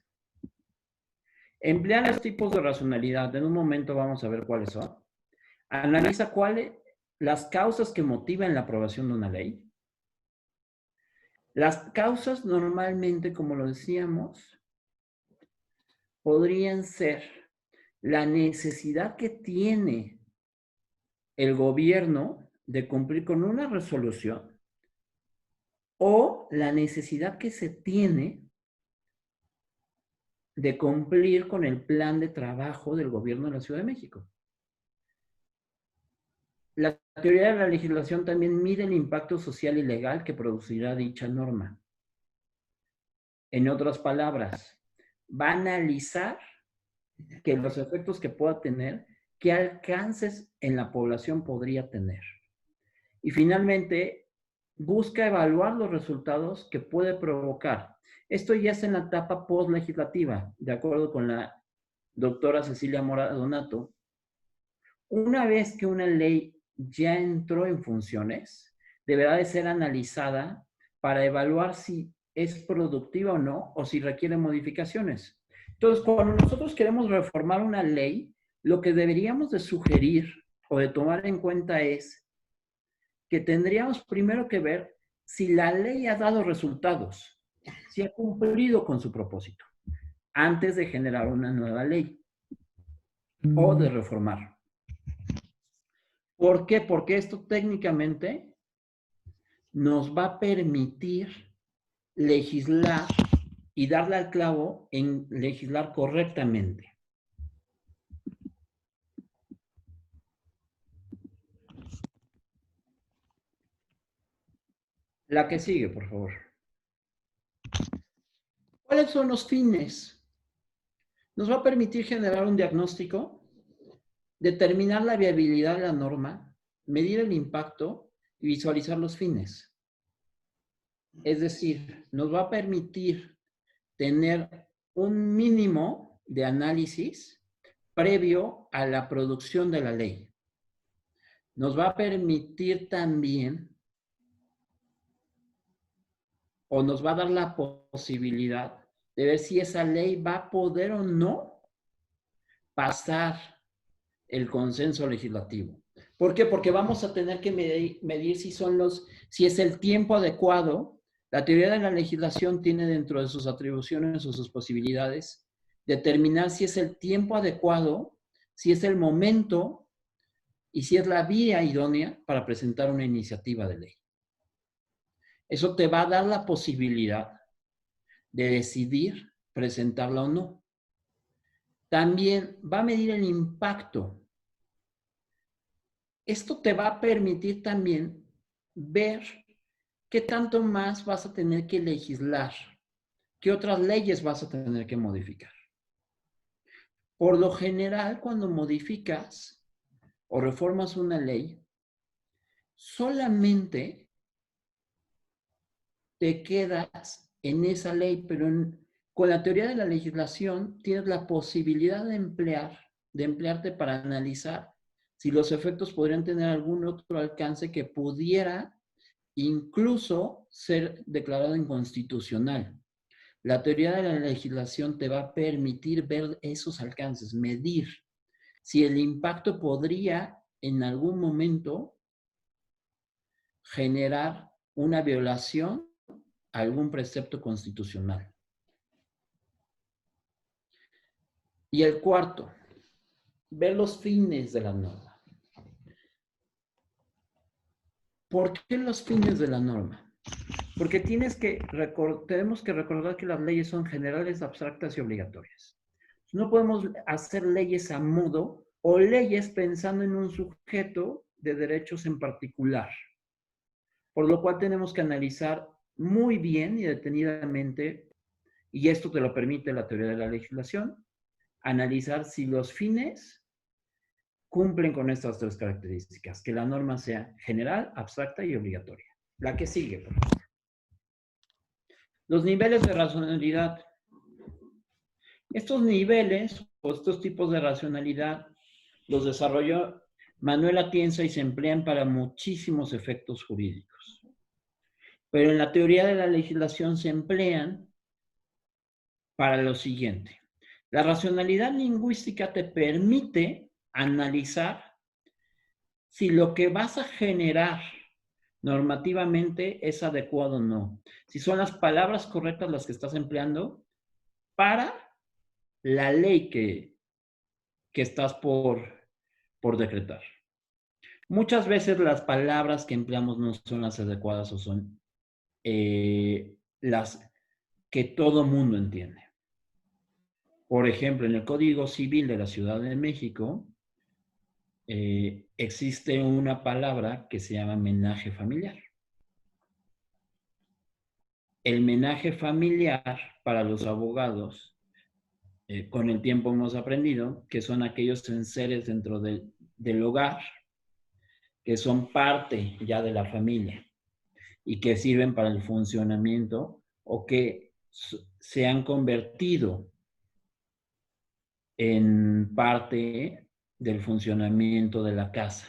Emplea los tipos de racionalidad. En un momento vamos a ver cuáles son. Analiza las causas que motivan la aprobación de una ley. Las causas normalmente, como lo decíamos, podrían ser la necesidad que tiene el gobierno de cumplir con una resolución o la necesidad que se tiene de cumplir con el plan de trabajo del gobierno de la Ciudad de México. La teoría de la legislación también mide el impacto social y legal que producirá dicha norma. En otras palabras, va a analizar que los efectos que pueda tener, qué alcances en la población podría tener. Y finalmente, busca evaluar los resultados que puede provocar. Esto ya es en la etapa post-legislativa, de acuerdo con la doctora Cecilia Mora Donato. Una vez que una ley ya entró en funciones, deberá de ser analizada para evaluar si es productiva o no, o si requiere modificaciones. Entonces, cuando nosotros queremos reformar una ley, lo que deberíamos de sugerir o de tomar en cuenta es que tendríamos primero que ver si la ley ha dado resultados, si ha cumplido con su propósito, antes de generar una nueva ley o de reformar. ¿Por qué? Porque esto técnicamente nos va a permitir legislar y darle al clavo en legislar correctamente. La que sigue, por favor. ¿Cuáles son los fines? Nos va a permitir generar un diagnóstico, determinar la viabilidad de la norma, medir el impacto y visualizar los fines. Es decir, nos va a permitir tener un mínimo de análisis previo a la producción de la ley. Nos va a permitir también, o nos va a dar la posibilidad de ver si esa ley va a poder o no pasar el consenso legislativo. ¿Por qué? Porque vamos a tener que medir si es el tiempo adecuado. La teoría de la legislación tiene dentro de sus atribuciones o sus posibilidades determinar si es el tiempo adecuado, si es el momento y si es la vía idónea para presentar una iniciativa de ley. Eso te va a dar la posibilidad de decidir presentarla o no. También va a medir el impacto. Esto te va a permitir también ver qué tanto más vas a tener que legislar, qué otras leyes vas a tener que modificar. Por lo general, cuando modificas o reformas una ley, solamente te quedas en esa ley, pero con la teoría de la legislación tienes la posibilidad de emplearte para analizar si los efectos podrían tener algún otro alcance que pudiera incluso ser declarado inconstitucional. La teoría de la legislación te va a permitir ver esos alcances, medir si el impacto podría en algún momento generar una violación a algún precepto constitucional. Y el cuarto, ver los fines de la norma. ¿Por qué los fines de la norma? Porque tenemos que recordar que las leyes son generales, abstractas y obligatorias. No podemos hacer leyes a modo o leyes pensando en un sujeto de derechos en particular. Por lo cual tenemos que analizar muy bien y detenidamente, y esto te lo permite la teoría de la legislación, analizar si los fines cumplen con estas tres características, que la norma sea general, abstracta y obligatoria. La que sigue, por favor. Los niveles de racionalidad. Estos niveles o estos tipos de racionalidad los desarrolló Manuel Atienza y se emplean para muchísimos efectos jurídicos. Pero en la teoría de la legislación se emplean para lo siguiente. La racionalidad lingüística te permite analizar si lo que vas a generar normativamente es adecuado o no. Si son las palabras correctas las que estás empleando para la ley que estás por decretar. Muchas veces las palabras que empleamos no son las adecuadas o son las que todo mundo entiende. Por ejemplo, en el Código Civil de la Ciudad de México existe una palabra que se llama menaje familiar. El menaje familiar para los abogados, con el tiempo hemos aprendido que son aquellos enseres dentro del hogar que son parte ya de la familia y que sirven para el funcionamiento o que se han convertido en parte del funcionamiento de la casa.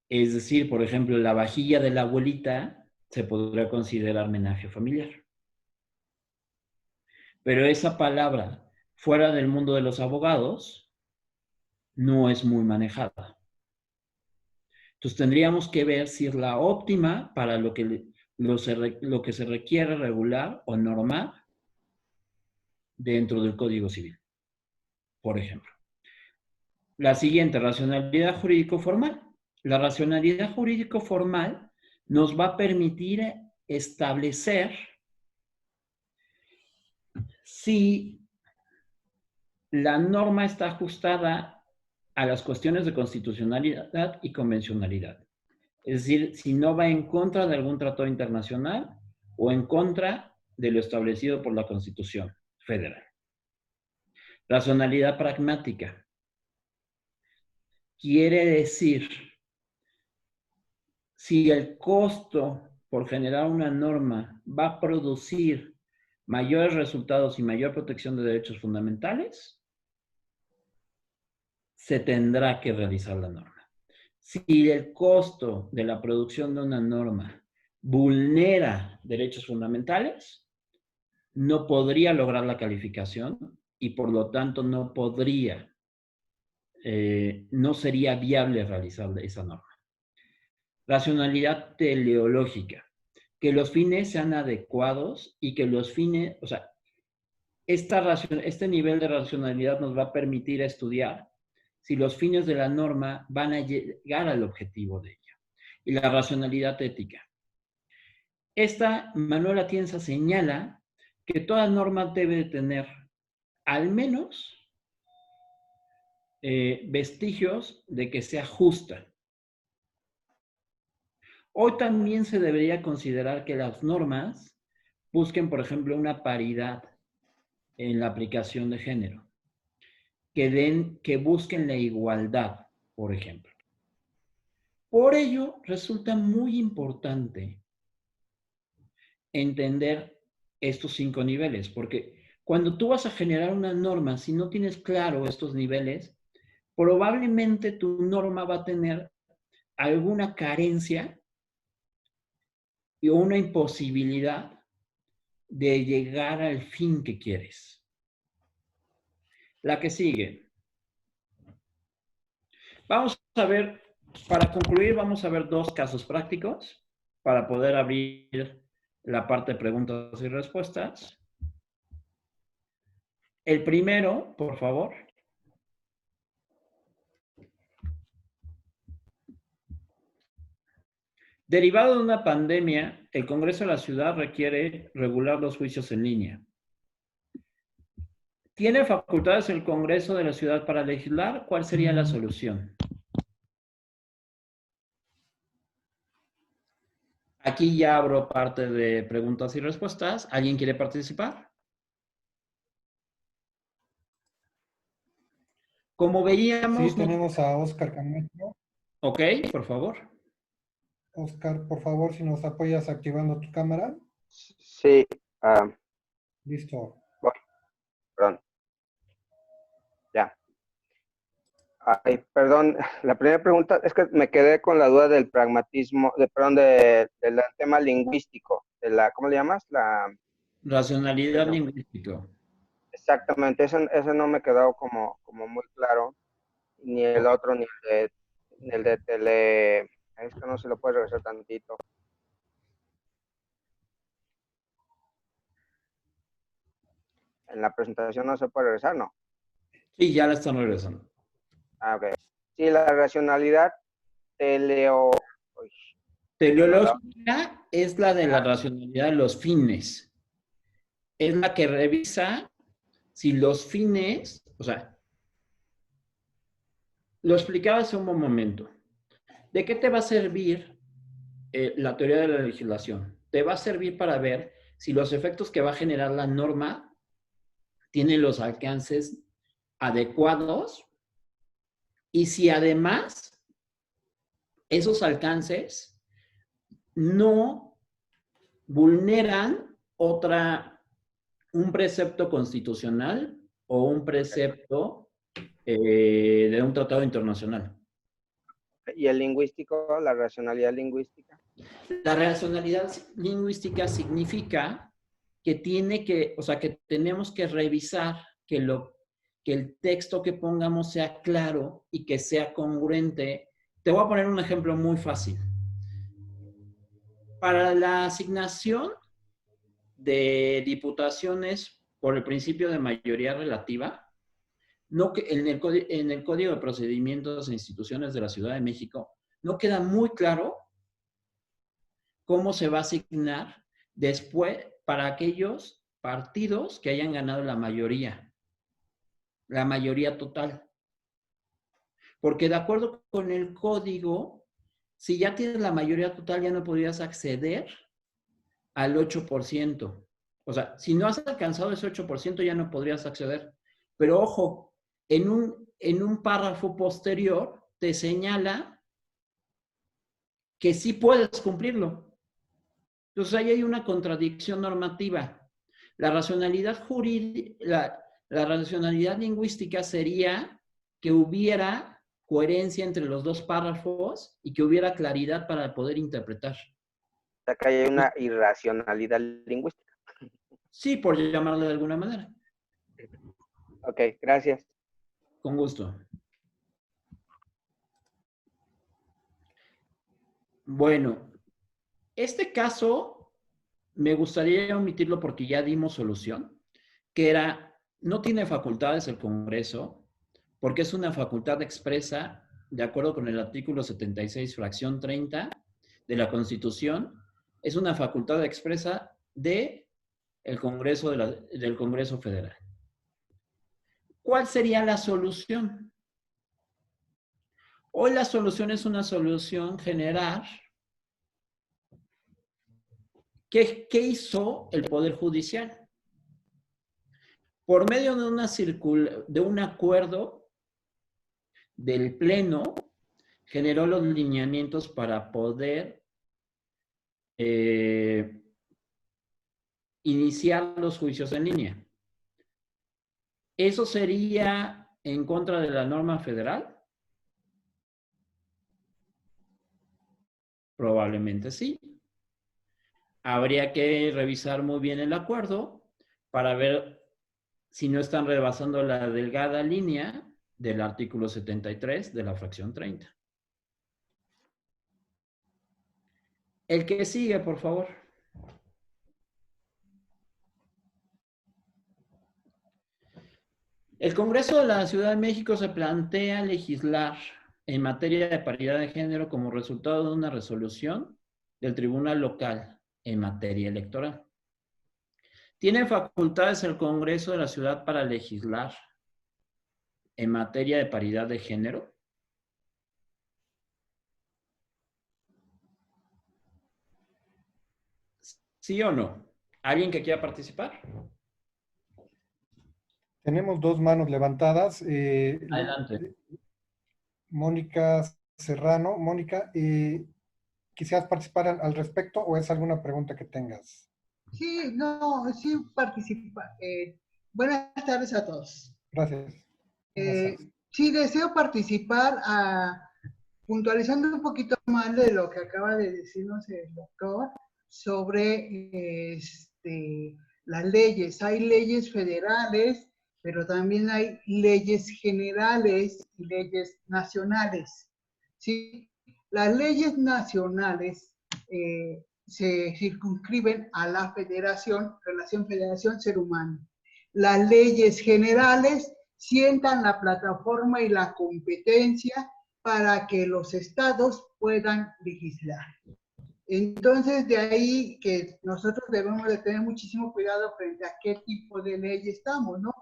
Es decir, por ejemplo, la vajilla de la abuelita se podría considerar menaje familiar. Pero esa palabra, fuera del mundo de los abogados, no es muy manejada. Entonces tendríamos que ver si es la óptima para lo que se requiere regular o normar dentro del Código Civil, por ejemplo. La siguiente, racionalidad jurídico-formal. La racionalidad jurídico-formal nos va a permitir establecer si la norma está ajustada a las cuestiones de constitucionalidad y convencionalidad. Es decir, si no va en contra de algún tratado internacional o en contra de lo establecido por la Constitución Federal. Racionalidad pragmática. Quiere decir, si el costo por generar una norma va a producir mayores resultados y mayor protección de derechos fundamentales, se tendrá que realizar la norma. Si el costo de la producción de una norma vulnera derechos fundamentales, no podría lograr la calificación y por lo tanto no podría, no sería viable realizar esa norma. Racionalidad teleológica, que los fines sean adecuados y que los fines, o sea, este nivel de racionalidad nos va a permitir estudiar si los fines de la norma van a llegar al objetivo de ella. Y la racionalidad ética. Esta, Manuel Atienza señala que toda norma debe de tener al menos vestigios de que sea justa. Hoy también se debería considerar que las normas busquen, por ejemplo, una paridad en la aplicación de género, que busquen la igualdad, por ejemplo. Por ello, resulta muy importante entender estos 5 niveles, porque cuando tú vas a generar una norma, si no tienes claro estos niveles, probablemente tu norma va a tener alguna carencia y una imposibilidad de llegar al fin que quieres. La que sigue. Vamos a ver, para concluir, vamos a ver 2 casos prácticos para poder abrir la parte de preguntas y respuestas. El primero, por favor. Derivado de una pandemia, el Congreso de la Ciudad requiere regular los juicios en línea. ¿Tiene facultades el Congreso de la Ciudad para legislar? ¿Cuál sería la solución? Aquí ya abro parte de preguntas y respuestas. ¿Alguien quiere participar? Como veíamos... Sí, tenemos a Oscar Camacho. Ok, por favor. Oscar, por favor, si nos apoyas activando tu cámara. Sí. Listo. Voy. Perdón. Ya. Ay, perdón, la primera pregunta es que me quedé con la duda del pragmatismo, del tema lingüístico, ¿cómo le llamas? Racionalidad lingüística. Exactamente, ese no me quedó como muy claro, ni el otro, ni el de tele, es que no se lo puede regresar tantito. En la presentación no se puede regresar, ¿no? Sí, ya la están regresando. Ok. Sí, la racionalidad teleológica es la de la racionalidad de los fines. Es la que revisa si los fines, o sea, lo explicaba hace un momento. ¿De qué te va a servir la teoría de la legislación? Te va a servir para ver si los efectos que va a generar la norma tienen los alcances adecuados y si además esos alcances no vulneran un precepto constitucional o un precepto de un tratado internacional. ¿Y el lingüístico, la racionalidad lingüística? La racionalidad lingüística significa que que tenemos que revisar que el texto que pongamos sea claro y que sea congruente. Te voy a poner un ejemplo muy fácil. Para la asignación de diputaciones por el principio de mayoría relativa, en el Código de Procedimientos e Instituciones de la Ciudad de México, no queda muy claro cómo se va a asignar después para aquellos partidos que hayan ganado la mayoría total. Porque de acuerdo con el código, si ya tienes la mayoría total, ya no podrías acceder al 8%. O sea, si no has alcanzado ese 8%, ya no podrías acceder. Pero ojo, en un párrafo posterior te señala que sí puedes cumplirlo. Entonces, ahí hay una contradicción normativa. La racionalidad jurídica, la racionalidad lingüística sería que hubiera coherencia entre los dos párrafos y que hubiera claridad para poder interpretar. Acá hay una irracionalidad lingüística. Sí, por llamarle de alguna manera. Ok, gracias. Con gusto. Bueno, este caso me gustaría omitirlo porque ya dimos solución, que era, no tiene facultades el Congreso, porque es una facultad expresa, de acuerdo con el artículo 76, fracción 30 de la Constitución, es una facultad expresa del Congreso, del Congreso Federal. ¿Cuál sería la solución? Hoy la solución es una solución general. ¿Qué hizo el Poder Judicial? Por medio de un acuerdo del Pleno, generó los lineamientos para poder iniciar los juicios en línea. ¿Eso sería en contra de la norma federal? Probablemente sí. Habría que revisar muy bien el acuerdo para ver si no están rebasando la delgada línea del artículo 73 de la fracción 30. El que sigue, por favor. El Congreso de la Ciudad de México se plantea legislar en materia de paridad de género como resultado de una resolución del Tribunal Local en materia electoral. ¿Tiene facultades el Congreso de la Ciudad para legislar en materia de paridad de género? ¿Sí o no? ¿Alguien que quiera participar? Tenemos dos manos levantadas. Adelante. Mónica Serrano. Mónica, ¿quisieras participar al respecto o es alguna pregunta que tengas? Sí, no, sí participa. Buenas tardes a todos. Gracias. Buenas tardes. Sí, deseo participar puntualizando un poquito más de lo que acaba de decirnos el doctor sobre las leyes. Hay leyes federales, pero también hay leyes generales y leyes nacionales. ¿Sí? Las leyes nacionales se circunscriben a la federación, relación federación-ser humano. Las leyes generales sientan la plataforma y la competencia para que los estados puedan legislar. Entonces, de ahí que nosotros debemos de tener muchísimo cuidado frente a qué tipo de ley estamos, ¿no?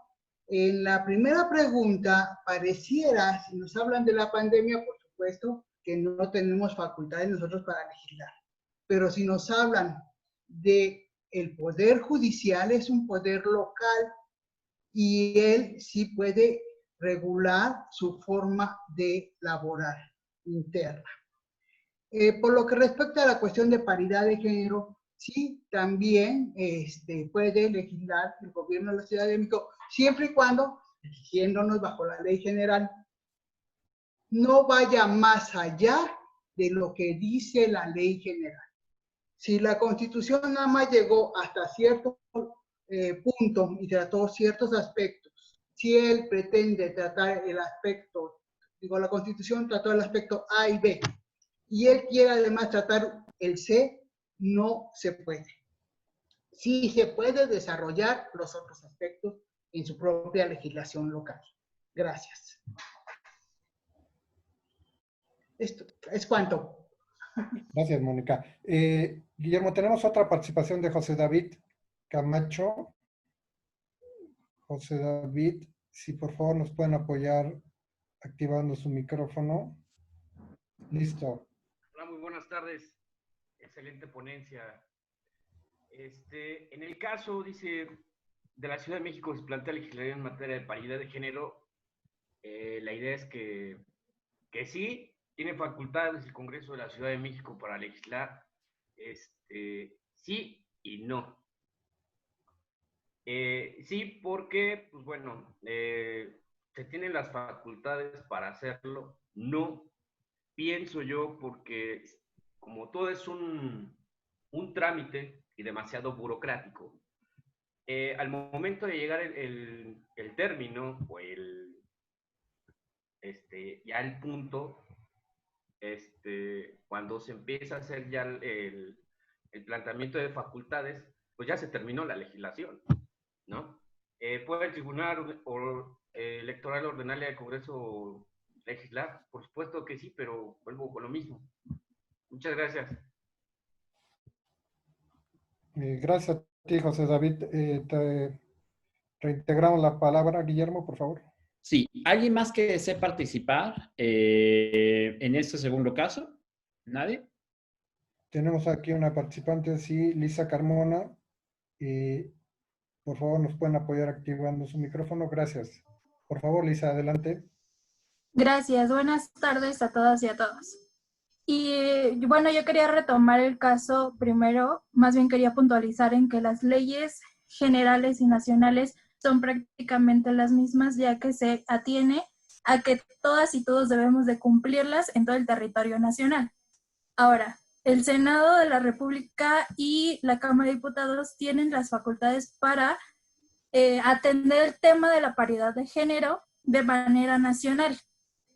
En la primera pregunta, pareciera, si nos hablan de la pandemia, por supuesto, que no tenemos facultades nosotros para legislar. Pero si nos hablan de el poder judicial, es un poder local y él sí puede regular su forma de laborar interna. Por lo que respecta a la cuestión de paridad de género, sí, también puede legislar el gobierno de la Ciudad de México, siempre y cuando, rigiéndonos bajo la ley general, no vaya más allá de lo que dice la ley general. Si la Constitución nada más llegó hasta cierto punto y trató ciertos aspectos, si él pretende tratar el aspecto, la Constitución trató el aspecto A y B, y él quiere además tratar el C, no se puede. Sí se puede desarrollar los otros aspectos en su propia legislación local. Gracias. Esto es cuanto. Gracias, Mónica. Guillermo, tenemos otra participación de José David Camacho. José David, si por favor nos pueden apoyar activando su micrófono. Listo. Hola, muy buenas tardes. Excelente ponencia. En el caso, dice, de la Ciudad de México se plantea legislación en materia de paridad de género. La idea es que sí, tiene facultades el Congreso de la Ciudad de México para legislar. Sí y no. Sí, porque, pues bueno, se tienen las facultades para hacerlo. No, pienso yo, porque como todo es un trámite y demasiado burocrático, al momento de llegar el término o ya el punto, cuando se empieza a hacer ya el planteamiento de facultades, pues ya se terminó la legislación, ¿no? ¿Puede el Tribunal Electoral ordenarle al Congreso legislar? Por supuesto que sí, pero vuelvo con lo mismo. Muchas gracias. Gracias a ti, José David. Te reintegramos la palabra, Guillermo, por favor. Sí, ¿alguien más que desee participar en este segundo caso? ¿Nadie? Tenemos aquí una participante, sí, Lisa Carmona. Por favor, nos pueden apoyar activando su micrófono. Gracias. Por favor, Lisa, adelante. Gracias. Buenas tardes a todas y a todos. Y bueno, yo quería retomar el caso primero, más bien quería puntualizar en que las leyes generales y nacionales son prácticamente las mismas, ya que se atiene a que todas y todos debemos de cumplirlas en todo el territorio nacional. Ahora, el Senado de la República y la Cámara de Diputados tienen las facultades para atender el tema de la paridad de género de manera nacional.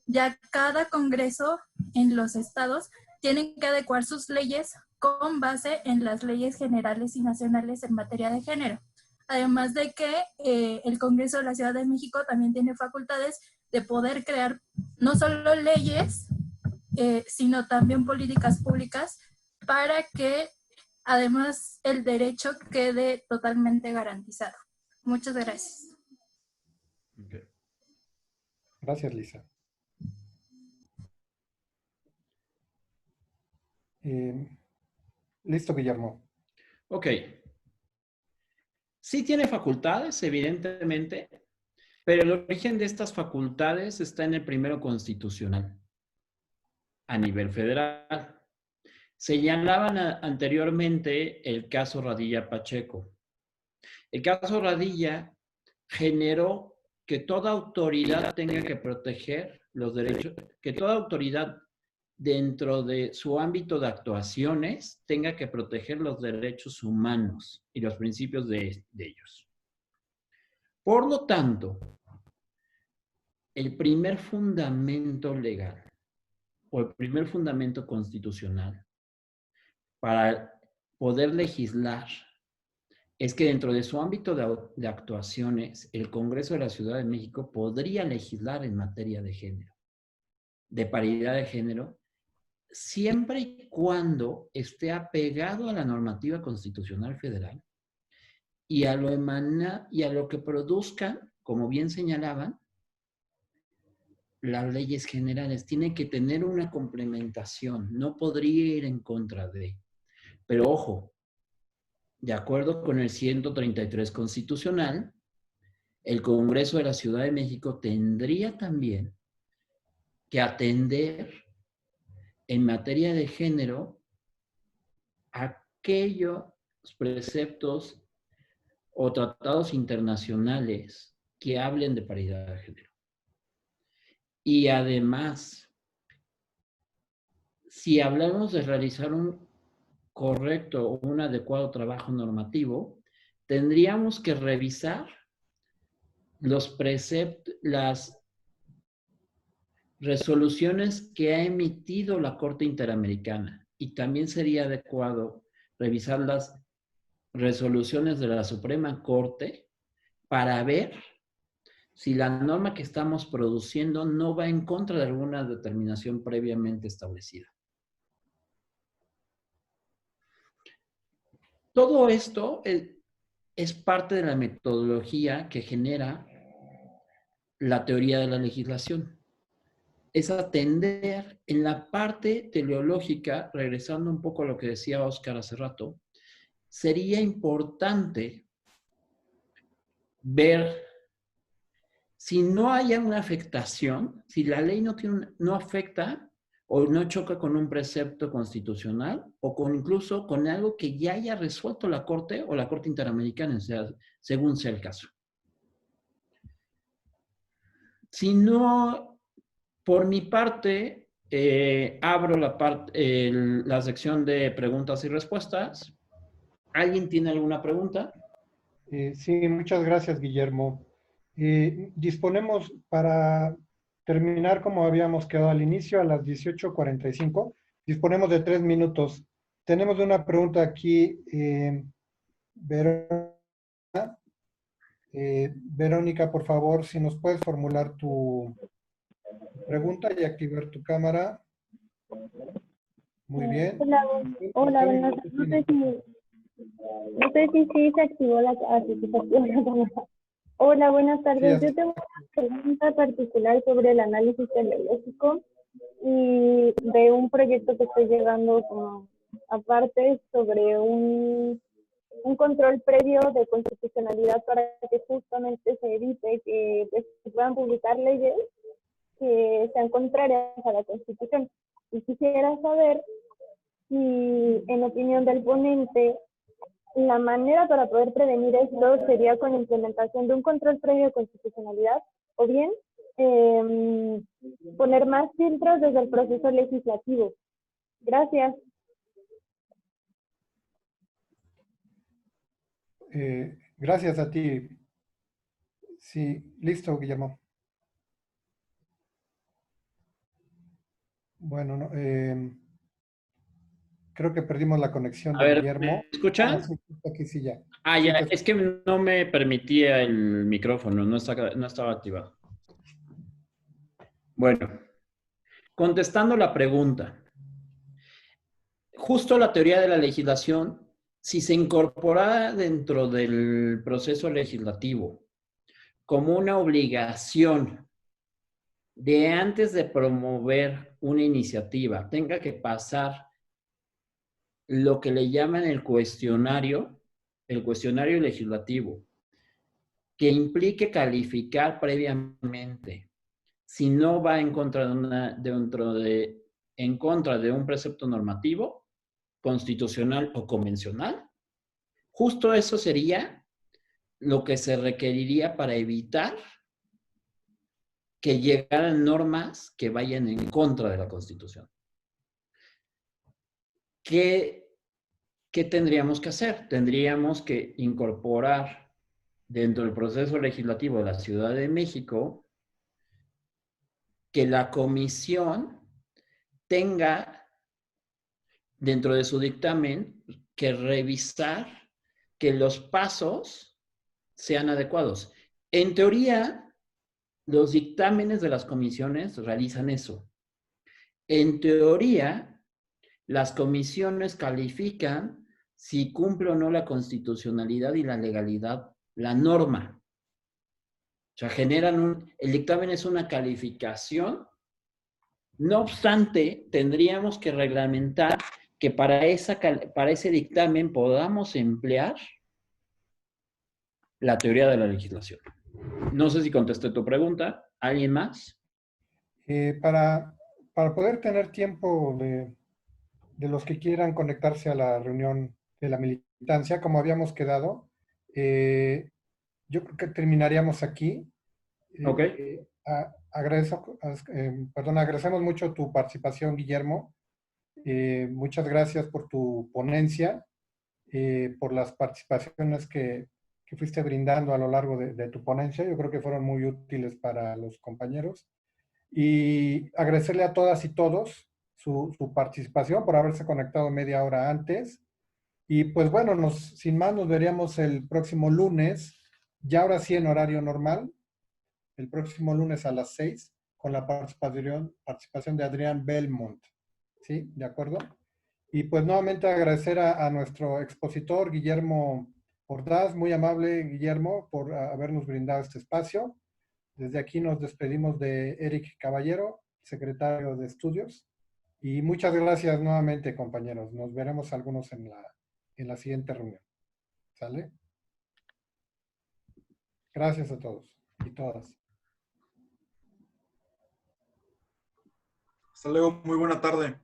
Ya cada congreso en los estados tienen que adecuar sus leyes con base en las leyes generales y nacionales en materia de género. Además de que el Congreso de la Ciudad de México también tiene facultades de poder crear no solo leyes, sino también políticas públicas para que además el derecho quede totalmente garantizado. Muchas gracias. Okay. Gracias, Lisa. Listo, Guillermo. Ok. Sí tiene facultades, evidentemente, pero el origen de estas facultades está en el primero constitucional, a nivel federal. Señalaban anteriormente el caso Radilla Pacheco. El caso Radilla generó que toda autoridad tenga que proteger los derechos, que toda autoridad dentro de su ámbito de actuaciones tenga que proteger los derechos humanos y los principios de ellos. Por lo tanto, el primer fundamento legal o el primer fundamento constitucional para poder legislar es que dentro de su ámbito de actuaciones, el Congreso de la Ciudad de México podría legislar en materia de género, de paridad de género, siempre y cuando esté apegado a la normativa constitucional federal y a lo que produzcan, como bien señalaban, las leyes generales. Tiene que tener una complementación, no podría ir en contra de. Pero ojo, de acuerdo con el 133 constitucional, el Congreso de la Ciudad de México tendría también que atender en materia de género aquellos preceptos o tratados internacionales que hablen de paridad de género. Y además, si hablamos de realizar un correcto o un adecuado trabajo normativo, tendríamos que revisar los preceptos, las resoluciones que ha emitido la Corte Interamericana, y también sería adecuado revisar las resoluciones de la Suprema Corte para ver si la norma que estamos produciendo no va en contra de alguna determinación previamente establecida. Todo esto es parte de la metodología que genera la teoría de la legislación. es atender en la parte teleológica, regresando un poco a lo que decía Óscar hace rato, sería importante ver si no haya una afectación, si la ley no afecta o no choca con un precepto constitucional o incluso con algo que ya haya resuelto la Corte o la Corte Interamericana, o sea, según sea el caso. Si no, por mi parte, abro la sección de preguntas y respuestas. ¿Alguien tiene alguna pregunta? Sí, muchas gracias, Guillermo. Disponemos para terminar como habíamos quedado al inicio, a las 18:45. Disponemos de 3 minutos. Tenemos una pregunta aquí, Verónica, por favor, si nos puedes formular tu pregunta y activar tu cámara. Muy bien. Hola, buenas tardes. No sé si sí se activó la cámara. Hola, buenas tardes. Yo tengo una pregunta particular sobre el análisis teleológico y de un proyecto que estoy llevando como aparte sobre un control previo de constitucionalidad para que justamente se evite que se puedan publicar leyes que sean contrarias a la Constitución. Y quisiera saber si, en opinión del ponente, la manera para poder prevenir esto sería con implementación de un control previo de constitucionalidad o bien poner más filtros desde el proceso legislativo. Gracias. Gracias a ti. Sí, listo, Guillermo. Bueno, no, creo que perdimos la conexión de Guillermo. ¿Me escuchan? Sí, aquí sí ya. Ya, es que no me permitía el micrófono, no estaba activado. Bueno, contestando la pregunta. Justo la teoría de la legislación, si se incorpora dentro del proceso legislativo como una obligación de antes de promover una iniciativa, tenga que pasar lo que le llaman el cuestionario legislativo, que implique calificar previamente si no va en contra de un precepto normativo, constitucional o convencional. Justo eso sería lo que se requeriría para evitar que llegaran normas que vayan en contra de la Constitución. ¿Qué tendríamos que hacer? Tendríamos que incorporar dentro del proceso legislativo de la Ciudad de México que la comisión tenga dentro de su dictamen que revisar que los pasos sean adecuados. En teoría, los dictámenes de las comisiones realizan eso. En teoría, las comisiones califican si cumple o no la constitucionalidad y la legalidad, la norma. O sea, el dictamen es una calificación. No obstante, tendríamos que reglamentar que para ese dictamen podamos emplear la teoría de la legislación. No sé si contesté tu pregunta. ¿Alguien más? Para poder tener tiempo de los que quieran conectarse a la reunión de la militancia, como habíamos quedado, yo creo que terminaríamos aquí. Ok. Agradecemos mucho tu participación, Guillermo. Muchas gracias por tu ponencia, por las participaciones que fuiste brindando a lo largo de tu ponencia. Yo creo que fueron muy útiles para los compañeros. Y agradecerle a todas y todos su participación por haberse conectado media hora antes. Y pues bueno, sin más nos veríamos el próximo lunes, ya ahora sí en horario normal, el próximo lunes a las 6, con la participación de Adrián Belmont. ¿Sí? ¿De acuerdo? Y pues nuevamente agradecer a nuestro expositor, Guillermo Ordaz, muy amable, Guillermo, por habernos brindado este espacio. Desde aquí nos despedimos de Eric Caballero. secretario de Estudios. Y muchas gracias nuevamente, compañeros. Nos veremos algunos en la siguiente reunión. ¿Sale? Gracias a todos y todas. Hasta luego, muy buena tarde.